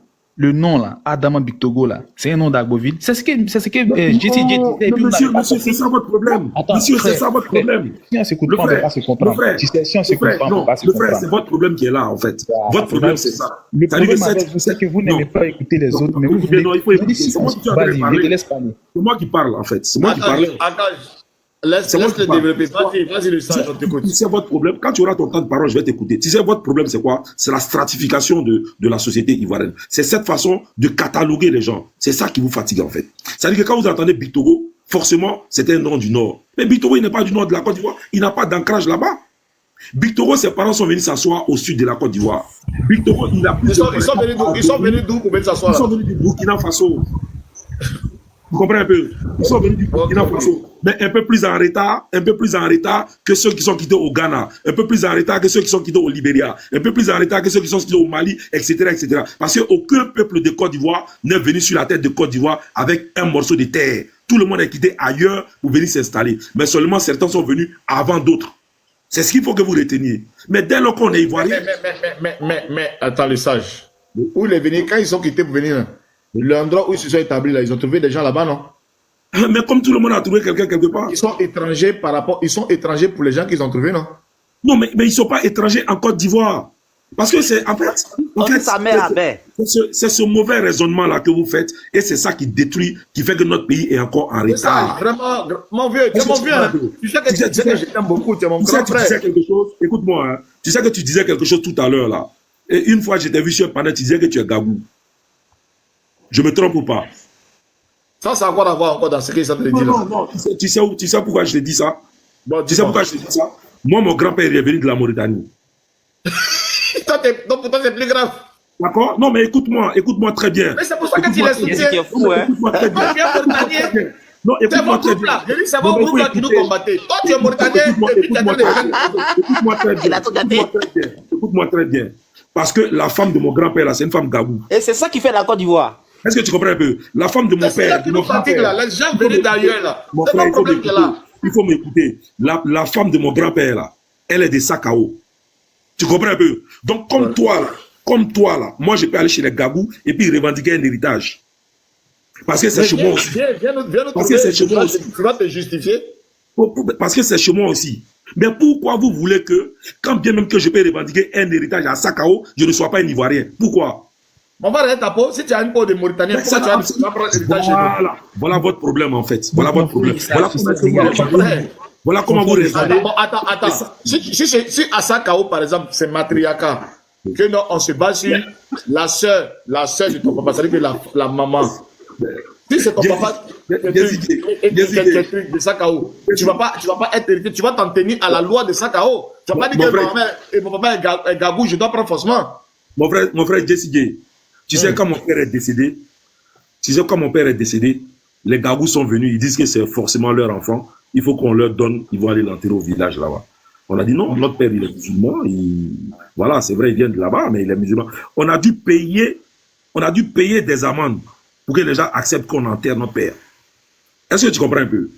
le nom là, Adama Bictogo là, c'est un nom d'Agboville. C'est ce que JCJ disait. Monsieur, c'est ça votre problème. Monsieur, c'est ça votre problème. Si on s'écoute pas, on ne va pas se comprendre. Si on s'écoute pas, on ne va pas se comprendre. Le frère, c'est votre problème qui est là, en fait. Votre problème, c'est ça. Le problème, je sais que vous n'aimez pas écouter les autres, mais vous voulez... Non, il faut écouter. C'est moi qui vas-y, je te laisse parler. C'est moi qui parle, en fait. C'est moi qui parle. Laisse-le développer. Vas-y, le sage, on t'écoute. Si c'est votre problème, quand tu auras ton temps de parole, je vais t'écouter. Si c'est votre problème, c'est quoi? C'est la stratification de la société ivoirienne. C'est cette façon de cataloguer les gens. C'est ça qui vous fatigue, en fait. C'est-à-dire que quand vous entendez Bictogo, forcément, c'est un nom du Nord. Mais Bictogo, il n'est pas du Nord de la Côte d'Ivoire. Il n'a pas d'ancrage là-bas. Bictogo, ses parents sont venus s'asseoir au sud de la Côte d'Ivoire. Bictogo, il a plus... Ils sont venus d'où pour venir s'asseoir? Ils sont venus du Burkina Faso. Vous comprenez un peu? Ils sont venus du Burkina Faso. Mais un peu plus en retard que ceux qui sont quittés au Ghana, un peu plus en retard que ceux qui sont quittés au Libéria, un peu plus en retard que ceux qui sont quittés au Mali, etc., etc. Parce qu'aucun peuple de Côte d'Ivoire n'est venu sur la tête de Côte d'Ivoire avec un morceau de terre. Tout le monde est quitté ailleurs pour venir s'installer. Mais seulement certains sont venus avant d'autres. C'est ce qu'il faut que vous reteniez. Mais dès lors qu'on est ivoirien... Mais attends, le sage. Où ils sont venus, quand ils sont quittés pour venir, l'endroit où ils se sont établis, là, ils ont trouvé des gens là-bas, non? Mais comme tout le monde a trouvé quelqu'un quelque part. Ils sont étrangers pour les gens qu'ils ont trouvés, non? Non, mais ils ne sont pas étrangers en Côte d'Ivoire. Parce que c'est, en fait, c'est ce mauvais raisonnement-là que vous faites, et c'est ça qui détruit, qui fait que notre pays est encore en retard. Vraiment, mon vieux, tu sais que je t'aime beaucoup, tu es mon grand frère. Écoute-moi, hein, tu sais que tu disais quelque chose tout à l'heure, là. Et une fois, je t'ai vu sur un panel, tu disais que tu es Gabou. Je me trompe ou pas? Ça a quoi à voir encore dans ce que ça te dit là? Non, tu sais pourquoi je te dis ça? Tu sais pourquoi je te dis ça? Moi, mon grand-père est venu de la Mauritanie. Donc pour toi, c'est plus grave. D'accord? Non, mais écoute-moi très bien. Mais c'est pour ça que tu l'as soutien. Écoute-moi très bien. Non, écoute-moi très bien. C'est mon groupe là qui nous combattait. Toi, tu es Mauritanien et puis tu as donné Écoute-moi très bien. Parce que la femme de mon grand-père, là, c'est une femme Gabou. Et c'est ça qui fait la Côte d'Ivoire. Est-ce que tu comprends un peu? La femme de mon père. Les gens venaient d'ailleurs là. Mon frère, il faut m'écouter. La femme de mon grand-père, là, elle est de Sakao. Tu comprends un peu? Donc, comme toi, là, moi, je peux aller chez les Gabous et puis revendiquer un héritage. Parce que c'est chez moi aussi. Parce que c'est chez moi aussi. Tu vas te justifier? Parce que c'est chez moi aussi. Mais pourquoi vous voulez que, quand bien même que je peux revendiquer un héritage à Sakao, je ne sois pas un Ivoirien? Pourquoi? On va arrêter ta peau. Si tu as une peau de Mauritanien, pourquoi tu vas prendre l'héritage chez nous? Voilà votre problème, en fait. Voilà votre problème. Voilà comment vous raisonnez. Bon, attends. Si à Sakao, par exemple, c'est matriarcat, que non, on se base sur la sœur de ton papa, c'est-à-dire que la maman. Si c'est ton papa de Sakao, tu vas pas être hérité, tu vas t'en tenir à la loi de Sakao. Tu vas pas dire que mon papa est Gabou, je dois prendre forcément. Mon frère Jesse Gay, tu sais quand mon père est décédé, les Gabous sont venus, ils disent que c'est forcément leur enfant, il faut qu'on leur donne, ils vont aller l'enterrer au village là-bas. On a dit non, notre père il est musulman, voilà, c'est vrai, il vient de là-bas, mais il est musulman. On a dû payer des amendes pour que les gens acceptent qu'on enterre notre père. Est-ce que tu comprends un peu?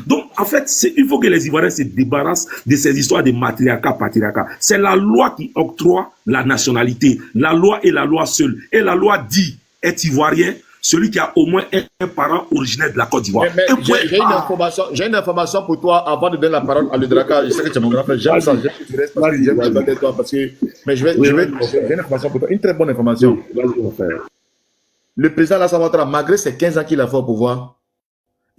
Donc, en fait, il faut que les Ivoiriens se débarrassent de ces histoires de matriarcat, patriarcat. C'est la loi qui octroie la nationalité. La loi est la loi seule. Et la loi dit, est Ivoirien, celui qui a au moins un parent originaire de la Côte d'Ivoire. J'ai une information pour toi avant de donner la parole à Ludraka. Je sais que tu es mon grand frère. J'aime ça. Mais j'ai une information pour toi. Une très bonne information. Le président Alassane Ouattara, malgré ses 15 ans qu'il a fait au pouvoir,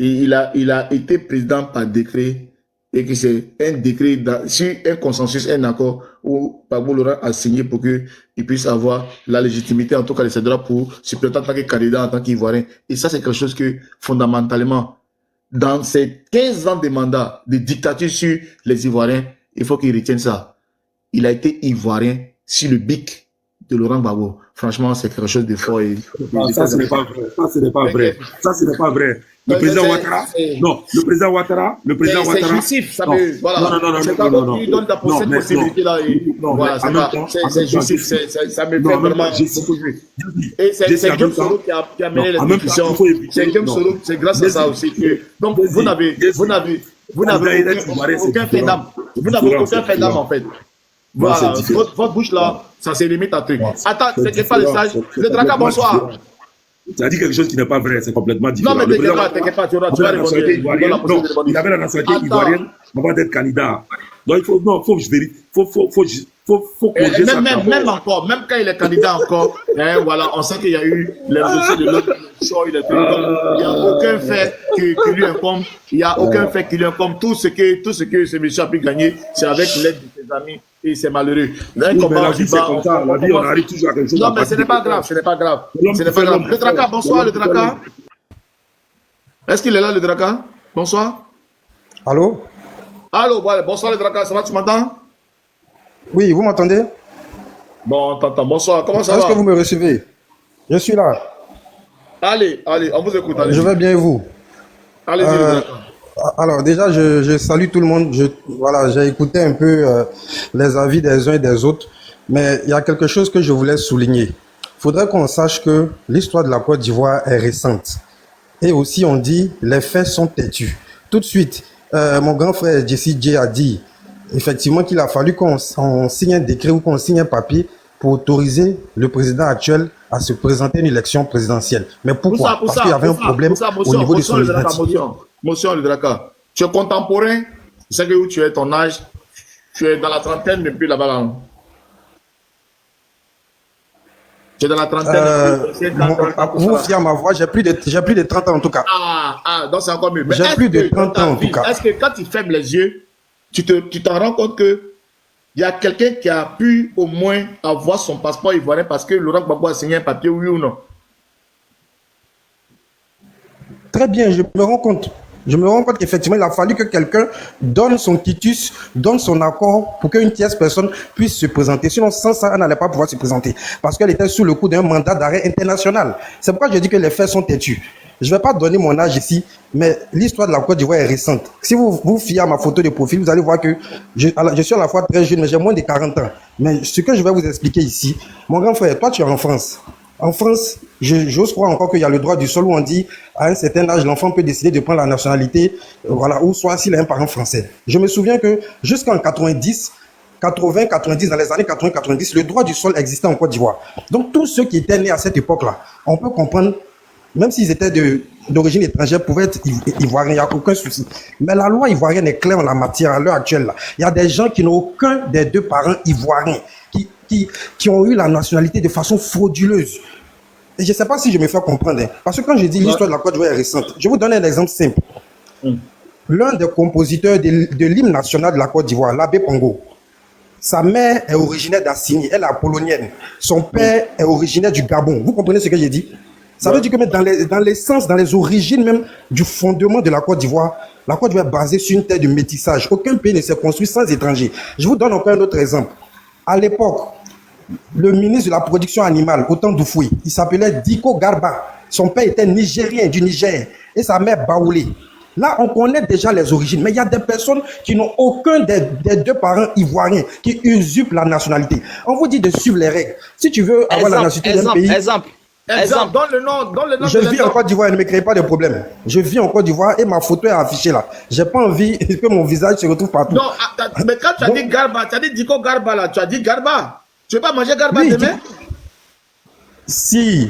il a été président par décret et que c'est un décret, sur un consensus, un accord où Gbagbo Laurent a signé pour qu'il puisse avoir la légitimité, en tout cas de ses droits pour se présenter en tant que candidat, en tant qu'Ivoirien. Et ça, c'est quelque chose que, fondamentalement, dans ces 15 ans de mandat de dictature sur les Ivoiriens, il faut qu'ils retiennent ça. Il a été Ivoirien sur le bic de Laurent Gbagbo. Franchement, c'est quelque chose de fort. Ça, ce n'est pas vrai. Le président Ouattara, c'est justif, ça veut, voilà. C'est pas moi qui donne cette possibilité-là. Voilà, c'est justif, ça me fait vraiment beaucoup jouer. Et c'est Guillaume Soro qui a mené les discussions. C'est Guillaume Soro, c'est grâce à ça aussi que, donc, vous n'avez aucun fait d'âme. Vous n'avez aucun fait d'âme, en fait. Voilà, votre bouche là, ça se limite à truc. Attends, c'est pas le sage. Le Draka, bonsoir. Tu as dit quelque chose qui n'est pas vrai, c'est complètement différent. Non, mais t'inquiète pas, tu vas répondre. Non, il avait la nationalité ivoirienne avant d'être candidat. Donc il faut, non, faut que je vérifie, faut corriger ça. Même encore, même quand il est candidat encore, hein, voilà, on sait qu'il y a eu les dossiers de l'autre show, il n'y a aucun fait qui lui incombe, il n'y a aucun fait qui lui incombe. Tout ce que ce monsieur a pu gagner, c'est avec l'aide de ses amis. Et c'est malheureux. Là, oui, mais la vie, c'est comme ça. La vie, on arrive toujours à quelque chose. Non, mais ce n'est pas grave. Ce n'est pas grave. Le Draka, bonsoir, le Draka. Est-ce qu'il est là, le Draka? Bonsoir. Allô? Allô, bonsoir, le Draka. Ça va, tu m'entends? Oui, vous m'entendez? Bon, on t'entend. Bonsoir. Comment ça va? Est-ce que vous me recevez? Je suis là. Allez, on vous écoute. Allez. Je vais bien et vous? Allez-y, le Draka. Alors déjà, je salue tout le monde. Voilà, j'ai écouté un peu les avis des uns et des autres, mais il y a quelque chose que je voulais souligner. Il faudrait qu'on sache que l'histoire de la Côte d'Ivoire est récente. Et aussi, on dit, les faits sont têtus. Tout de suite, mon grand frère Jesse J a dit, effectivement, qu'il a fallu qu'on signe un décret ou qu'on signe un papier pour autoriser le président actuel à se présenter à une élection présidentielle. Mais pourquoi? Parce qu'il y avait un problème au niveau de son identité. Motion, le Draka. Tu es contemporain, je sais que où tu es, ton âge, tu es dans la trentaine depuis là-bas. Là. Tu es dans la trentaine. Vous fiez à ma voix, j'ai plus de 30 ans en tout cas. Donc c'est encore mieux. J'ai plus de 30 ans en tout cas. Est-ce que quand tu fermes les yeux, tu t'en rends compte que il y a quelqu'un qui a pu au moins avoir son passeport ivoirien parce que Laurent Gbagbo a signé un papier, oui ou non? Très bien, je me rends compte. Je me rends compte qu'effectivement, il a fallu que quelqu'un donne son quitus, donne son accord pour qu'une tierce personne puisse se présenter. Sinon, sans ça, elle n'allait pas pouvoir se présenter. Parce qu'elle était sous le coup d'un mandat d'arrêt international. C'est pourquoi je dis que les faits sont têtus. Je ne vais pas donner mon âge ici, mais l'histoire de la Côte d'Ivoire est récente. Si vous vous fiez à ma photo de profil, vous allez voir que je suis à la fois très jeune, mais j'ai moins de 40 ans. Mais ce que je vais vous expliquer ici, mon grand frère, toi tu es en France. En France, j'ose croire encore qu'il y a le droit du sol où on dit à un certain âge, l'enfant peut décider de prendre la nationalité, voilà, ou soit s'il a un parent français. Je me souviens que jusqu'en 90, dans les années 80-90, le droit du sol existait en Côte d'Ivoire. Donc tous ceux qui étaient nés à cette époque-là, on peut comprendre, même s'ils étaient d'origine étrangère, pouvaient être ivoiriens, il n'y a aucun souci. Mais la loi ivoirienne est claire en la matière à l'heure actuelle. Là. Il y a des gens qui n'ont aucun des deux parents ivoiriens, qui ont eu la nationalité de façon frauduleuse. Et je ne sais pas si je me fais comprendre. Hein, parce que quand je dis l'histoire de la Côte d'Ivoire est récente, je vais vous donner un exemple simple. L'un des compositeurs de l'hymne national de la Côte d'Ivoire, l'abbé Pongo, sa mère est originaire d'Assigny, elle est polonienne. Son père est originaire du Gabon. Vous comprenez ce que j'ai dit? Ça veut dire que même dans l'essence, dans les origines même du fondement de la Côte d'Ivoire est basée sur une terre de métissage. Aucun pays ne s'est construit sans étrangers. Je vous donne encore un autre exemple. À l'époque, le ministre de la production animale, Otan Doufoui, il s'appelait Diko Garba. Son père était nigérien du Niger et sa mère Baoulé. Là, on connaît déjà les origines, mais il y a des personnes qui n'ont aucun des deux parents ivoiriens, qui usurpent la nationalité. On vous dit de suivre les règles. Si tu veux avoir la nationalité d'un pays... Exemple, donne le nom. Je vis en Côte d'Ivoire, ne me crée pas de problème. Je vis en Côte d'Ivoire et ma photo est affichée là. J'ai pas envie que mon visage se retrouve partout. Non, mais quand tu as dit Garba, tu as dit Diko Garba là, tu as dit Garba. Tu veux pas manger Garba demain? Si.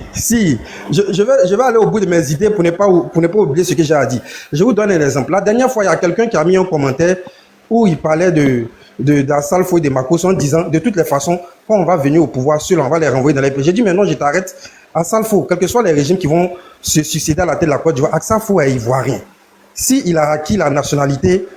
Je vais aller au bout de mes idées pour ne pas oublier ce que j'ai à dire. Je vous donne un exemple. La dernière fois, il y a quelqu'un qui a mis un commentaire où il parlait d'Assalfo et de Makos en disant, de toutes les façons, quand on va venir au pouvoir, seul, on va les renvoyer dans les pays. J'ai dit, mais non, je t'arrête. Assalfo, quels que soient les régimes qui vont se succéder à la tête de la Côte d'Ivoire, Assalfo est ivoirien. S'il a acquis la nationalité,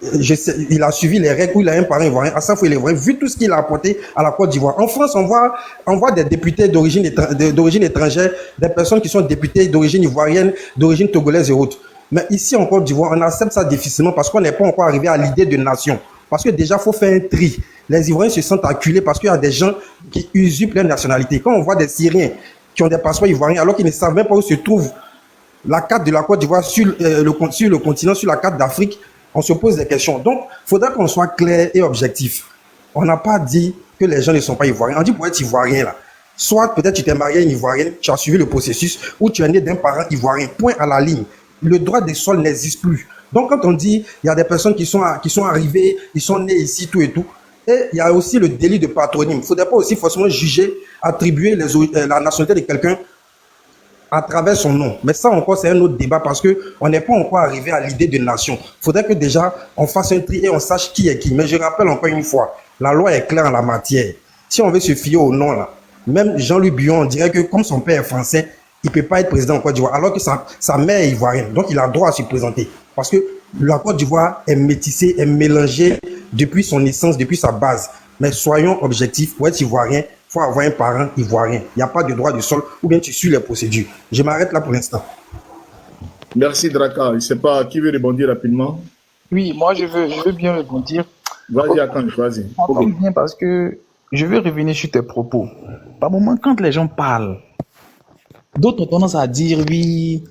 il a suivi les règles où il a un parent ivoirien, Assalfo il est ivoirien, vu tout ce qu'il a apporté à la Côte d'Ivoire. En France, on voit des députés d'origine étrangère, des personnes qui sont députés d'origine ivoirienne, d'origine togolaise et autres. Mais ici en Côte d'Ivoire, on accepte ça difficilement parce qu'on n'est pas encore arrivé à l'idée de nation. Parce que déjà, il faut faire un tri. Les Ivoiriens se sentent acculés parce qu'il y a des gens qui usurpent leur nationalité. Quand on voit des Syriens qui ont des passeports ivoiriens alors qu'ils ne savent même pas où se trouve la carte de la Côte d'Ivoire sur le continent, sur la carte d'Afrique, on se pose des questions. Donc, il faudra qu'on soit clair et objectif. On n'a pas dit que les gens ne sont pas ivoiriens. On dit pour être ivoirien là. Soit peut-être tu t'es marié à une ivoirienne, tu as suivi le processus, ou tu es né d'un parent ivoirien. Point à la ligne. Le droit des sols n'existe plus. Donc, quand on dit il y a des personnes qui sont arrivées, ils sont nés ici, tout et tout, Et il y a aussi le délit de patronyme. Il ne faudrait pas aussi forcément juger, attribuer la nationalité de quelqu'un à travers son nom. Mais ça encore, c'est un autre débat parce qu'on n'est pas encore arrivé à l'idée de nation. Il faudrait que déjà, on fasse un tri et on sache qui est qui. Mais je rappelle encore une fois, la loi est claire en la matière. Si on veut se fier au nom, là, même Jean-Louis Buyon, on dirait que comme son père est français, il ne peut pas être président en Côte d'Ivoire, alors que sa mère est ivoirienne. Donc, il a le droit à se présenter. Parce que la Côte d'Ivoire est métissée, est mélangée depuis son naissance, depuis sa base. Mais soyons objectifs, pour être ivoirien, il faut avoir un parent ivoirien. Il n'y a pas de droit de sol, ou bien tu suis les procédures. Je m'arrête là pour l'instant. Merci Draka. Je ne sais pas qui veut rebondir rapidement. Oui, moi je veux bien rebondir. Vas-y, Akanj, vas-y. Bien parce que je veux revenir sur tes propos. Par moment, quand les gens parlent, d'autres ont tendance à dire oui,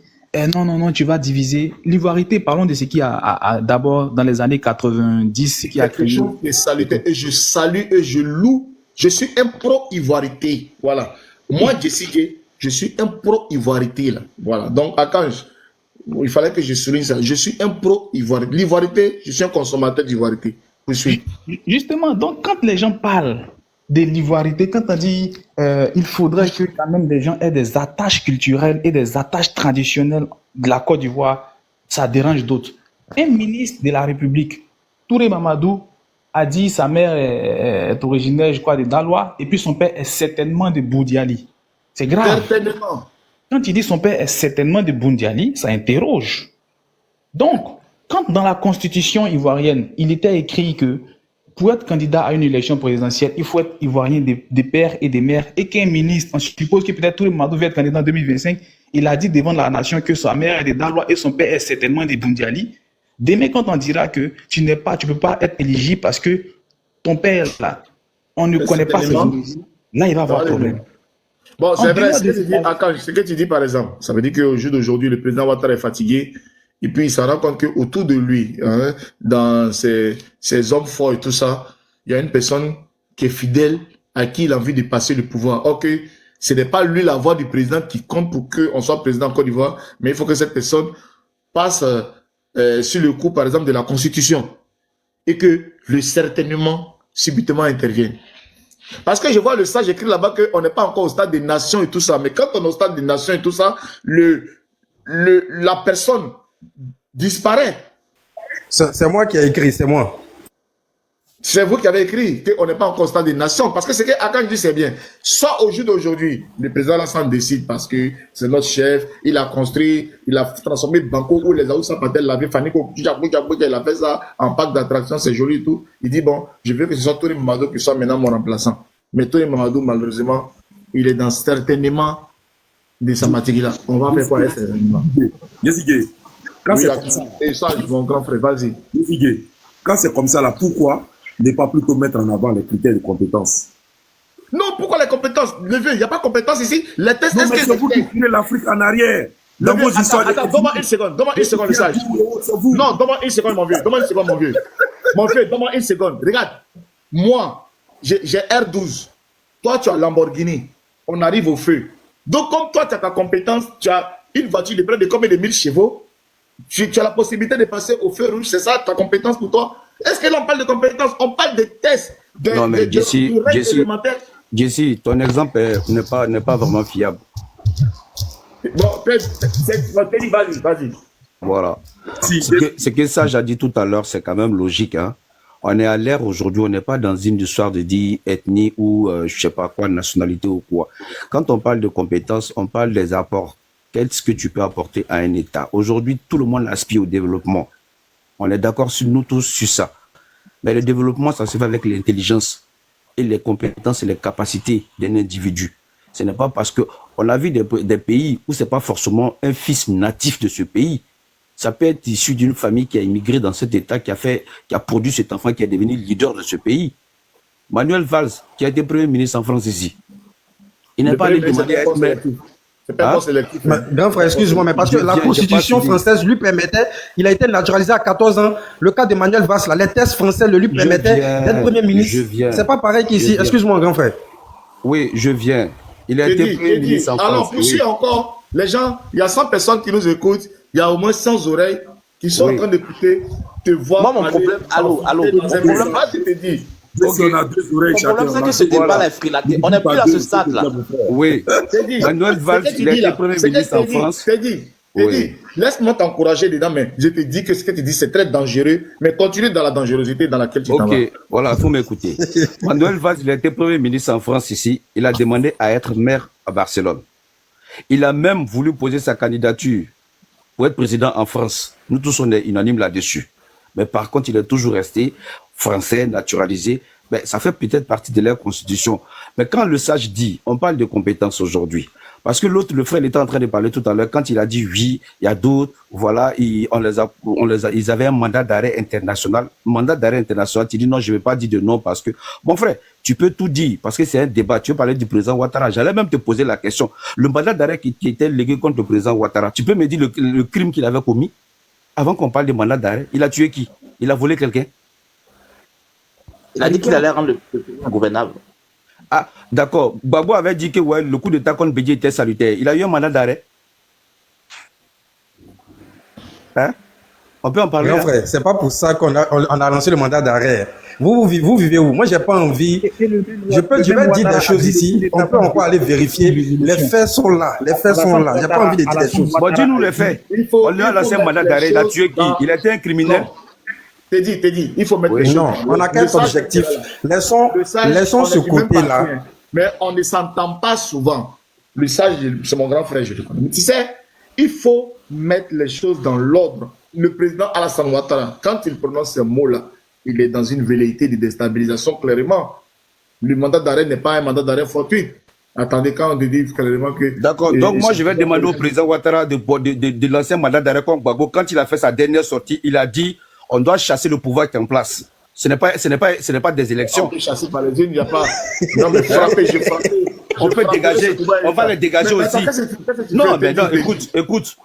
non, tu vas diviser. L'ivoirité, parlons de ce qui a d'abord dans les années 90, qui a créé. Et je salue et je loue. Je suis un pro-ivoirité. Voilà. Moi, Jessica, je suis un pro-ivoirité. Voilà. Donc, Akanj, il fallait que je souligne ça. Je suis un pro-ivoirité. L'ivoirité, je suis un consommateur d'ivoirité. Je suis. Justement, donc, quand les gens parlent de l'ivoirité, quand on dit il faudrait que quand même les gens aient des attaches culturelles et des attaches traditionnelles de la Côte d'Ivoire, ça dérange d'autres. Un ministre de la République, Touré Mamadou, a dit sa mère est originaire, je crois, de Daloa, et puis son père est certainement de Boudiali. C'est grave. Certainement. Quand il dit son père est certainement de Boudiali, ça interroge. Donc, quand dans la constitution ivoirienne, il était écrit que pour être candidat à une élection présidentielle, il faut être ivoirien des pères et des mères, et qu'un ministre, on suppose que peut-être Touré Mamadou va être candidat en 2025, il a dit devant la nation que sa mère est de Daloa et son père est certainement de Boudiali. Demain, quand on dira que tu peux pas être éligible parce que ton père, là, on ne connaît pas ses origines, là, il va avoir problème. Bon, c'est vrai, ce que tu dis, par exemple, ça veut dire qu'au jour d'aujourd'hui, le président Ouattara est fatigué, et puis il se rend compte qu'autour de lui, hein, dans ses hommes forts et tout ça, il y a une personne qui est fidèle, à qui il a envie de passer le pouvoir. Ok, ce n'est pas lui la voix du président qui compte pour qu'on soit président en Côte d'Ivoire, mais il faut que cette personne passe sur le coup, par exemple, de la Constitution, et que le certainement, subitement intervienne. Parce que je vois le sage écrit là-bas qu'on n'est pas encore au stade des nations et tout ça, mais quand on est au stade des nations et tout ça, la personne disparaît. C'est moi qui ai écrit, c'est moi. C'est vous qui avez écrit qu'on n'est pas encore au stade des nations. Parce que ce que Akanj dit, c'est bien. Soit au jour d'aujourd'hui, le président Lassane décide parce que c'est notre chef, il a construit, il a transformé Banco où les Aoussa Patel l'avaient fané, il a fait ça en parc d'attraction, c'est joli et tout. Il dit, bon, je veux que ce soit Touré Mamadou qui soit maintenant mon remplaçant. Mais Touré Mamadou, malheureusement, il est dans certainement de sa matière là. On va faire quoi avec ces événements? Yesige, quand c'est comme ça. Et ça, mon grand frère, vas-y. Yesige, quand c'est comme ça là, pourquoi ne pas plutôt mettre en avant les critères de compétences? Non, pourquoi les compétences? Neveu, il n'y a pas de compétences ici. Les tests, non, mais c'est vous qui tirez l'Afrique en arrière. Dans vos histoires. Attends, donne-moi une seconde, le sage. Non, donne-moi une seconde, mon vieux. Donne-moi une seconde, mon vieux. Mon vieux, donne-moi une seconde. Regarde, moi, j'ai R12. Toi, tu as Lamborghini. On arrive au feu. Donc, comme toi, tu as ta compétence, tu as une voiture de près de combien de 1000 chevaux, tu as la possibilité de passer au feu rouge, c'est ça ta compétence pour toi? Est-ce que là on parle de compétences? On parle de tests, non, mais Jesse, ton exemple n'est pas vraiment fiable. Bon, vas-y. Voilà. Ce que Sage a dit tout à l'heure, c'est quand même logique. Hein? On est à l'ère aujourd'hui, on n'est pas dans une histoire de dire ethnie ou je sais pas quoi, nationalité ou quoi. Quand on parle de compétences, on parle des apports. Qu'est-ce que tu peux apporter à un État? Aujourd'hui, tout le monde aspire au développement. On est d'accord sur nous tous sur ça. Mais le développement, ça se fait avec l'intelligence et les compétences et les capacités d'un individu. Ce n'est pas parce qu'on a vu des pays où ce n'est pas forcément un fils natif de ce pays. Ça peut être issu d'une famille qui a immigré dans cet État, qui a produit cet enfant, qui est devenu leader de ce pays. Manuel Valls, qui a été Premier ministre en France ici, il n'est pas allé demander à être maire. C'est pas sélectif. Grand frère, excuse-moi, mais parce que la Constitution française lui permettait, il a été naturalisé à 14 ans. Le cas de Manuel Valls, les tests français le lui permettaient d'être Premier ministre. C'est pas pareil qu'ici. Excuse-moi, grand frère. Oui, je viens. Il a été Premier ministre en France. Alors, plus encore, les gens, il y a 100 personnes qui nous écoutent, il y a au moins 100 oreilles qui sont en train d'écouter, te voir. Moi, mon problème, allô, je te dis, On a deux oreilles chacun. Le problème, c'est que ce débat-là est frilaté. On n'est plus à ce stade-là. Oui. Manuel Valls, il a été Premier ministre en France. Laisse-moi t'encourager dedans, mais je te dis que ce que tu dis, c'est très dangereux, mais continue dans la dangerosité dans laquelle tu t'en vas. Ok, voilà, il faut m'écouter. Manuel Valls, il a été Premier ministre en France ici. Il a demandé à être maire à Barcelone. Il a même voulu poser sa candidature pour être président en France. Nous tous, on est unanimes là-dessus. Mais par contre, il est toujours resté français, naturalisé. Ben, ça fait peut-être partie de leur constitution. Mais quand le sage dit, on parle de compétences aujourd'hui. Parce que l'autre, le frère, il était en train de parler tout à l'heure. Quand il a dit oui, il y a d'autres, voilà, ils avaient un mandat d'arrêt international. Mandat d'arrêt international, tu dis non, je ne vais pas dire de non parce que, mon frère, tu peux tout dire parce que c'est un débat. Tu veux parler du président Ouattara. J'allais même te poser la question. Le mandat d'arrêt qui était légué contre le président Ouattara, tu peux me dire le crime qu'il avait commis? Avant qu'on parle de mandat d'arrêt, il a tué qui? Il a volé quelqu'un? Il a dit qu'il allait rendre le pays ingouvernable. Ah, d'accord. Gbagbo avait dit que ouais, le coup d'État contre Bédié était salutaire. Il a eu un mandat d'arrêt. Hein? On peut en parler. Non, frère, c'est pas pour ça qu'on a lancé le mandat d'arrêt. Vous vivez où? Moi, j'ai pas envie. Je vais dire des choses ici. On peut encore aller vérifier. Les faits sont là. Les faits sont là. J'ai pas envie de dire des choses. Bon, dis-nous les faits. On lui a lancé un mandat d'arrêt. Il a tué qui? Il était un criminel. T'es dit, il faut mettre les choses. Non, on a qu'un objectif. Laissons ce côté-là. Mais on ne s'entend pas souvent. Le sage, c'est mon grand frère, je le connais. Mais tu sais, il faut mettre les choses dans l'ordre. Le président Alassane Ouattara, quand il prononce ces mots-là, il est dans une velléité de déstabilisation clairement. Le mandat d'arrêt n'est pas un mandat d'arrêt fortuit. Attendez, quand on te dit clairement que... D'accord, donc moi je vais demander au président Ouattara de lancer un mandat d'arrêt contre Gbagbo. Quand il a fait sa dernière sortie, il a dit on doit chasser le pouvoir qui est en place. Ce n'est pas des élections. On peut chasser par les unes, il n'y a pas... Non mais frapper, je frappe. On peut dégager, on va les dégager aussi. Non, mais non, écoute.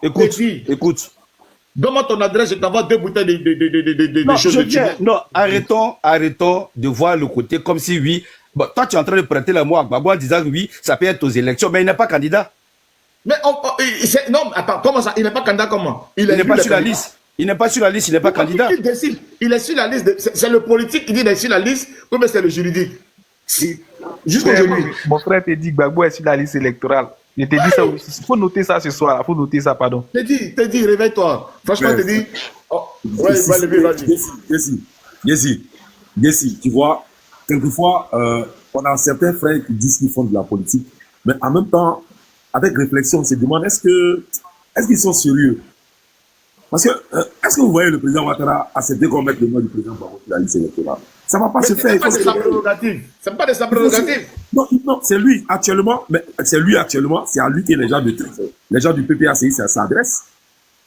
Donne-moi ton adresse, je t'envoie 2 bouteilles de choses de Tibet. Non, arrêtons de voir le côté comme si oui. Bon, toi, tu es en train de prêter la moi à Gbagbo en disant oui, ça peut être aux élections, mais il n'est pas candidat. Mais non, attends, comment ça? Il n'est pas candidat comment? Il n'est pas sur la liste. Il n'est pas sur la liste, il n'est pas candidat. Il décide. Il est sur la liste. C'est le politique qui dit qu'il est sur la liste, ou bien c'est le juridique? Jusqu'aujourd'hui. Mon frère te dit que Gbagbo est sur la liste électorale. Il te dit ça aussi. Il faut noter ça ce soir. Il faut noter ça, pardon. Te dis, réveille-toi. Franchement, te dis. Ouais, il va lever, vas-y. Yes, tu vois, quelquefois, on a certains frères qui disent qu'ils font de la politique, mais en même temps, avec réflexion, on se demande est-ce qu'ils sont sérieux? Parce que, est-ce que vous voyez le président Ouattara accepter qu'on mette le nom du président Gbagbo sur la liste électorale? Ça ne va pas se faire. C'est pas de sa prérogative. C'est pas de sa prérogative. Non, c'est lui actuellement, c'est à lui que les gens du PPACI s'adressent.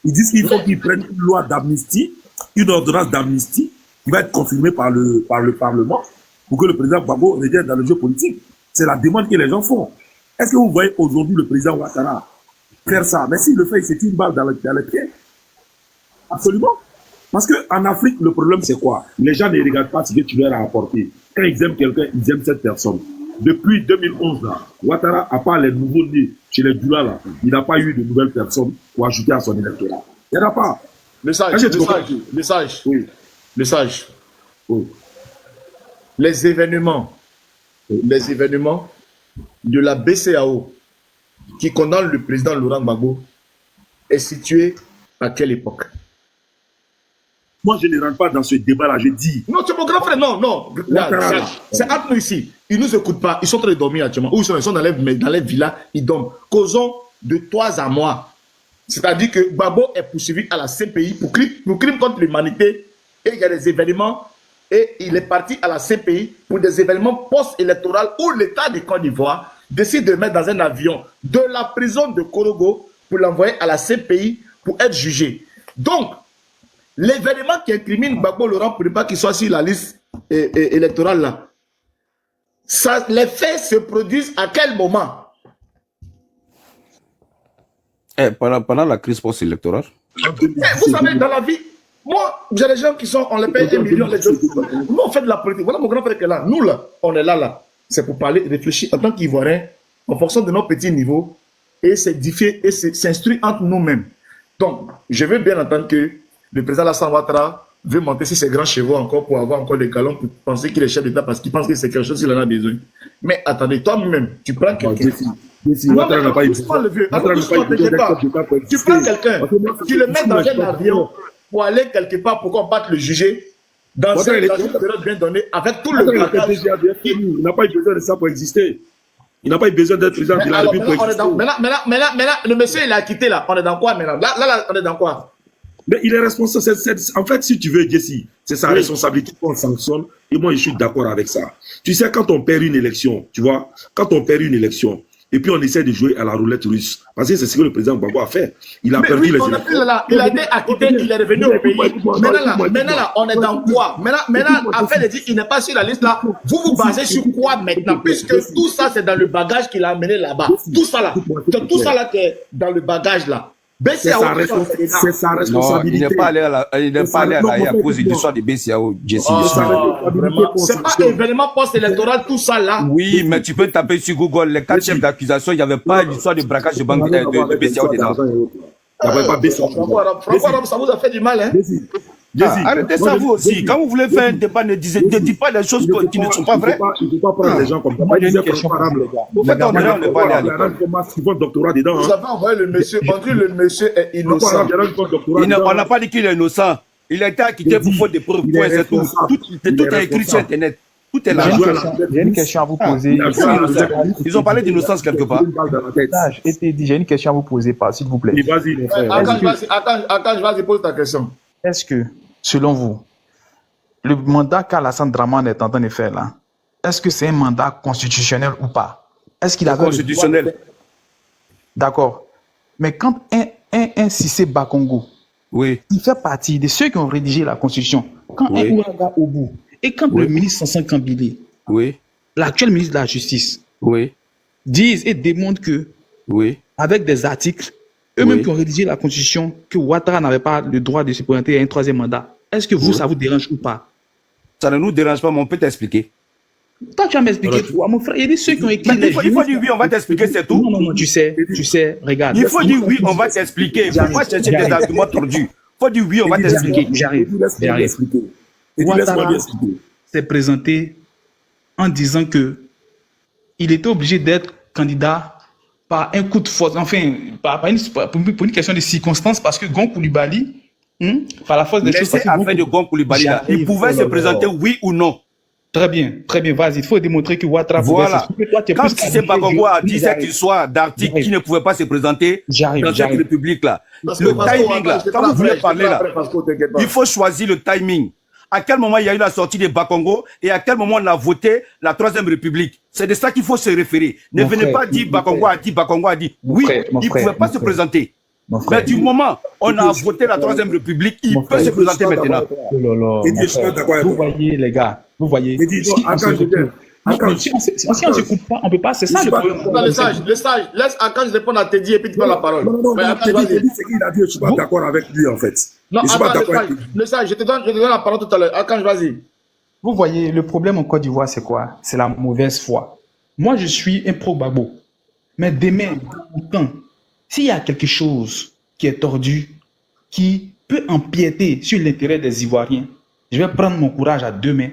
Ils disent qu'il faut qu'ils prennent une loi d'amnistie, une ordonnance d'amnistie qui va être confirmée par le Parlement pour que le président Gbagbo revienne dans le jeu politique. C'est la demande que les gens font. Est-ce que vous voyez aujourd'hui le président Ouattara faire ça? Mais s'il le fait, c'est une balle dans le pied. Absolument. Parce qu'en Afrique, le problème, c'est quoi? Les gens ne regardent pas ce que tu leur as apporté. Quand ils aiment quelqu'un, ils aiment cette personne. Depuis 2011, là, Ouattara, à part les nouveaux nés chez les Doula, là, il n'a pas eu de nouvelles personnes pour ajouter à son électorat. Il n'y en a pas. Le sage. Oui. Les événements de la BCAO qui condamnent le président Laurent Gbagbo est situé à quelle époque? Moi, je ne rentre pas dans ce débat-là, je dis. Non, c'est mon grand frère, non. C'est entre nous ici. Ils ne nous écoutent pas. Ils sont en train de dormir actuellement. Où ils sont dans les villas, ils dorment. Causons de toi à moi. C'est-à-dire que Gbagbo est poursuivi à la CPI pour crime contre l'humanité. Et il y a des événements. Et il est parti à la CPI pour des événements post-électoraux où l'État de Côte d'Ivoire décide de le mettre dans un avion de la prison de Korogo pour l'envoyer à la CPI pour être jugé. Donc, l'événement qui incrimine Gbagbo Laurent pour ne pas qu'il soit sur la liste électorale là, les faits se produisent à quel moment? Pendant la crise post-électorale. Vous savez, dans la vie, moi, j'ai des gens qui sont, on les paye 1 million. Nous, on fait de la politique. Voilà mon grand frère qui est là. Nous, là, on est là. C'est pour parler, réfléchir en tant qu'Ivoiriens, en fonction de nos petits niveaux, et s'édifier et s'instruire entre nous-mêmes. Donc, je veux bien entendre que le président Alassane Ouattara veut monter sur ses grands chevaux encore pour avoir encore des galons pour penser qu'il est chef d'État parce qu'il pense que c'est quelque chose qu'il en a besoin. Mais attendez, toi-même, tu prends quelqu'un. Tu prends quelqu'un, tu le mets dans un avion pour aller quelque part pour qu'on batte le juger dans une période bien donnée avec tout le bagage. Il n'a pas eu besoin de ça pour exister. Il n'a pas eu besoin d'être président de la République pour exister. Maintenant, le monsieur, il a quitté là. On est dans quoi maintenant? Là, on est dans quoi? Mais il est responsable. En fait, si tu veux, Jesse, c'est sa responsabilité qu'on sanctionne. Et moi, je suis d'accord avec ça. Tu sais, quand on perd une élection, tu vois, quand on perd une élection, et puis on essaie de jouer à la roulette russe, parce que c'est ce que le président Gbagbo a fait. Il a perdu les élections. Il a été acquitté, il est revenu au pays. Maintenant, là, on est dans quoi? Maintenant, afin de dire qu'il n'est pas sur la liste là, vous vous basez sur quoi maintenant? Puisque tout ça, c'est dans le bagage qu'il a amené là-bas. Tout ça là, c'est tout ça là qui est dans le bagage là. C'est sa responsabilité. Non, il n'est pas allé à la cause de l'histoire de BCAO, Jesse. C'est pas événement post-électoral, tout ça là. Oui, mais tu peux taper sur Google les 4 chefs d'accusation, il n'y avait pas l'histoire de braquage de banque de BCAO dedans. Franck, ça vous a fait du mal, hein? Arrêtez ça vous aussi. Quand vous voulez faire un débat, ne dites pas des choses qui ne sont pas vraies. Il ne faut pas prendre les gens comme ça. Il y a une question préalable. Vous faites on ne pas aller à l'école. Vous avez envoyé le monsieur, on dit le monsieur est innocent. On n'a pas dit qu'il est innocent. Il a été acquitté pour faute de preuves. Tout est écrit sur Internet. Tout est là. J'ai une question à vous poser. Ils ont parlé d'innocence quelque part. J'ai une question à vous poser, s'il vous plaît. Attends, vas-y, pose ta question. Est-ce que, selon vous, le mandat qu'Alassane Dramane est en train de faire là, est-ce que c'est un mandat constitutionnel ou pas? Est-ce qu'il a constitutionnel? D'accord. Mais quand un Cissé Bakongo, oui, il fait partie de ceux qui ont rédigé la Constitution, quand un Ouraga Obu, et quand le ministre Sansan Kambile, l'actuel ministre de la Justice, disent et démontrent que, avec des articles, eux-mêmes qui ont rédigé la Constitution, que Ouattara n'avait pas le droit de se présenter à un troisième mandat. Est-ce que vous, ça vous dérange ou pas? Ça ne nous dérange pas, mais on peut t'expliquer. Toi, tu vas m'expliquer quoi, mon frère? Il y a ceux qui ont écrit il faut dire oui, on va t'expliquer, c'est tout. Non, tu sais, regarde. Il faut dire oui, on va t'expliquer. Il ne faut pas chercher des arguments tordus. Il faut dire oui, on va t'expliquer. J'arrive. Ouattara s'est présenté en disant que il était obligé d'être candidat par un coup de force, enfin, pour une question de circonstance, parce que Gon Coulibaly, par la force des choses... Laissez affaire de Gon Coulibaly là. Il pouvait se présenter oui ou non. Très bien, vas-y. Il faut démontrer que Ouattara... Voilà. Quand Cissé Bakongo a dit cette histoire d'article qui ne pouvait pas se présenter dans cette république là, le timing là, quand vous voulez parler là, il faut choisir le timing. À quel moment il y a eu la sortie de Bakongo et à quel moment on a voté la Troisième République. C'est de ça qu'il faut se référer. Ne venez pas dire Bakongo a dit. Oui, il ne pouvait pas se présenter. Mais du moment où on a voté la Troisième République, il peut se présenter maintenant. Vous voyez les gars, vous voyez. Si on ne s'écoute pas, on ne peut pas. C'est ça le problème. Le sage, laisse Akanj répondre à Teddy et puis tu prends la parole. Non, Teddy, c'est qu'il a dit, je ne suis pas d'accord avec lui en fait. Non, le sage, je te donne la parole tout à l'heure. Akanj, vas-y. Vous voyez, le problème en Côte d'Ivoire, c'est quoi? C'est la mauvaise foi. Moi, je suis un pro-Gbagbo. Mais demain, quand s'il y a quelque chose qui est tordu, qui peut empiéter sur l'intérêt des Ivoiriens, je vais prendre mon courage à deux mains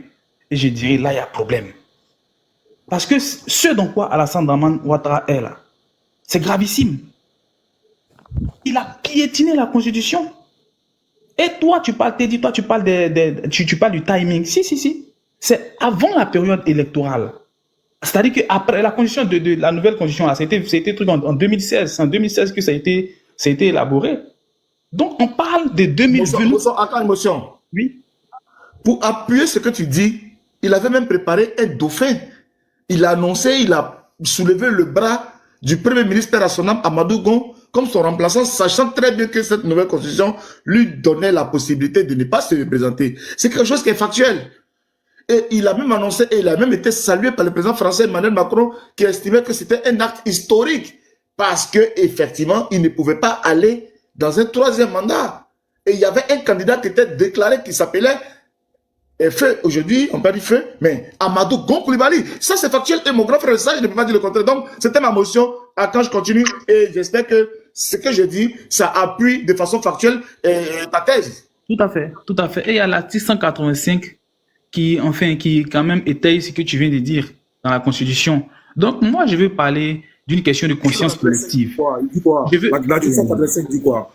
et je dirai, là, il y a problème. Parce que ce dont quoi Alassane Dramane Ouattara est là, c'est gravissime. Il a piétiné la Constitution. Et toi, tu parles du timing. Si. C'est avant la période électorale. C'est-à-dire qu'après la constitution de la nouvelle constitution, ça a été truc en 2016. C'est en 2016 que ça a été élaboré. Donc, on parle de 2020. Émotion. Oui. Pour appuyer ce que tu dis, il avait même préparé un dauphin. Il a annoncé, il a soulevé le bras du premier ministre Rassonam Amadou Gon comme son remplaçant, sachant très bien que cette nouvelle constitution lui donnait la possibilité de ne pas se représenter. C'est quelque chose qui est factuel. Et il a même annoncé, et il a même été salué par le président français Emmanuel Macron, qui estimait que c'était un acte historique, parce que effectivement, il ne pouvait pas aller dans un troisième mandat. Et il y avait un candidat qui était déclaré, qui s'appelait Feu, aujourd'hui, on peut dire Feu, mais Amadou Gon Coulibaly. Ça, c'est factuel, et mon grand frère, ça, je ne peux pas dire le contraire. Donc, c'était ma motion. Quand je continue, et j'espère que ce que je dis, ça appuie de façon factuelle ta thèse. Tout à fait, tout à fait. Et il y a l'article 185 qui quand même étaye ce que tu viens de dire dans la Constitution. Donc, moi, je veux parler d'une question de conscience collective. Il dit quoi? L'article 185 dit quoi?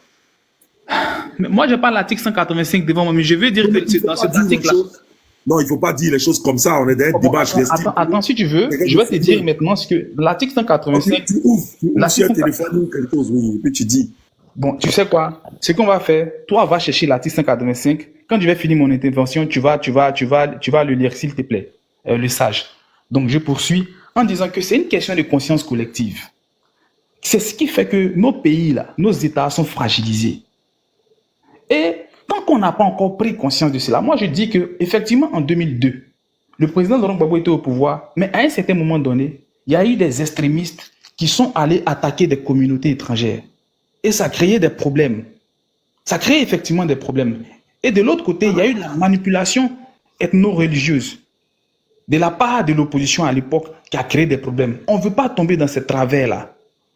Mais moi, je parle de l'article 185 devant moi, mais je veux dire que c'est dans cet article-là. Non, il ne faut pas dire les choses comme ça. On est dans un débat. Attends, si tu veux, je vais te dire maintenant ce que l'article 185. Tu ouvres un téléphone ou quelque chose, oui, et puis tu dis. Bon, tu sais quoi? Ce qu'on va faire, toi, va chercher l'article 185. Quand je vais finir mon intervention, tu vas le lire, s'il te plaît, le sage. Donc, je poursuis en disant que c'est une question de conscience collective. C'est ce qui fait que nos pays, là, nos États sont fragilisés. Et tant qu'on n'a pas encore pris conscience de cela, moi, je dis que effectivement, en 2002, le président Laurent Gbagbo était au pouvoir, mais à un certain moment donné, il y a eu des extrémistes qui sont allés attaquer des communautés étrangères. Et ça a créé des problèmes. Ça crée effectivement des problèmes. Et de l'autre côté, il y a eu de la manipulation ethno-religieuse de la part de l'opposition à l'époque qui a créé des problèmes. On ne veut pas tomber dans ce travers-là.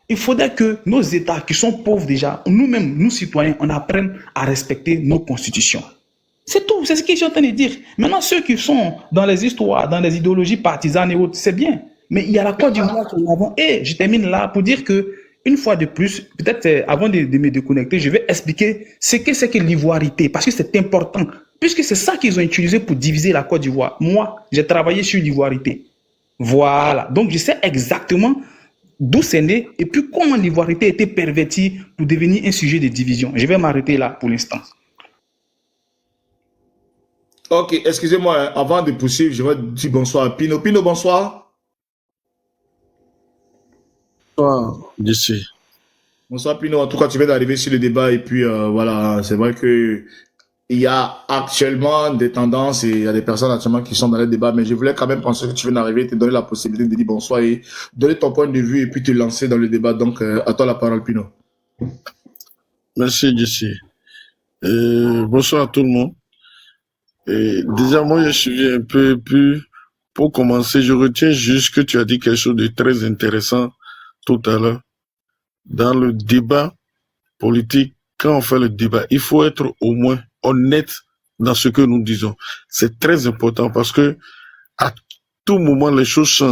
Il faudrait que nos États qui sont pauvres déjà, nous-mêmes, nous citoyens, on apprenne à respecter nos constitutions. C'est tout, c'est ce qu'ils sont en train de dire. Maintenant, ceux qui sont dans les histoires, dans les idéologies partisanes et autres, c'est bien. Mais il y a la Côte d'Ivoire qui est avant. Et je termine là pour dire que une fois de plus, peut-être avant de me déconnecter, je vais expliquer ce que c'est que l'ivoirité, parce que c'est important, puisque c'est ça qu'ils ont utilisé pour diviser la Côte d'Ivoire. Moi, j'ai travaillé sur l'ivoirité. Voilà. Donc, je sais exactement d'où c'est né et puis comment l'ivoirité a été pervertie pour devenir un sujet de division. Je vais m'arrêter là pour l'instant. Ok, excusez-moi, avant de poursuivre, je vais dire bonsoir à Pino. Pino, bonsoir. D'ici. Bonsoir Pino, en tout cas tu viens d'arriver sur le débat et puis voilà, c'est vrai que il y a actuellement des tendances et il y a des personnes actuellement qui sont dans le débat, mais je voulais quand même penser que tu viens d'arriver, te donner la possibilité de dire bonsoir et donner ton point de vue et puis te lancer dans le débat. Donc à toi la parole Pino. Merci D'ici. Bonsoir à tout le monde. Et déjà moi je suis un peu plus, pour commencer, je retiens juste que tu as dit quelque chose de très intéressant tout à l'heure. Dans le débat politique, quand on fait le débat, il faut être au moins honnête dans ce que nous disons. C'est très important parce que à tout moment, les choses changent.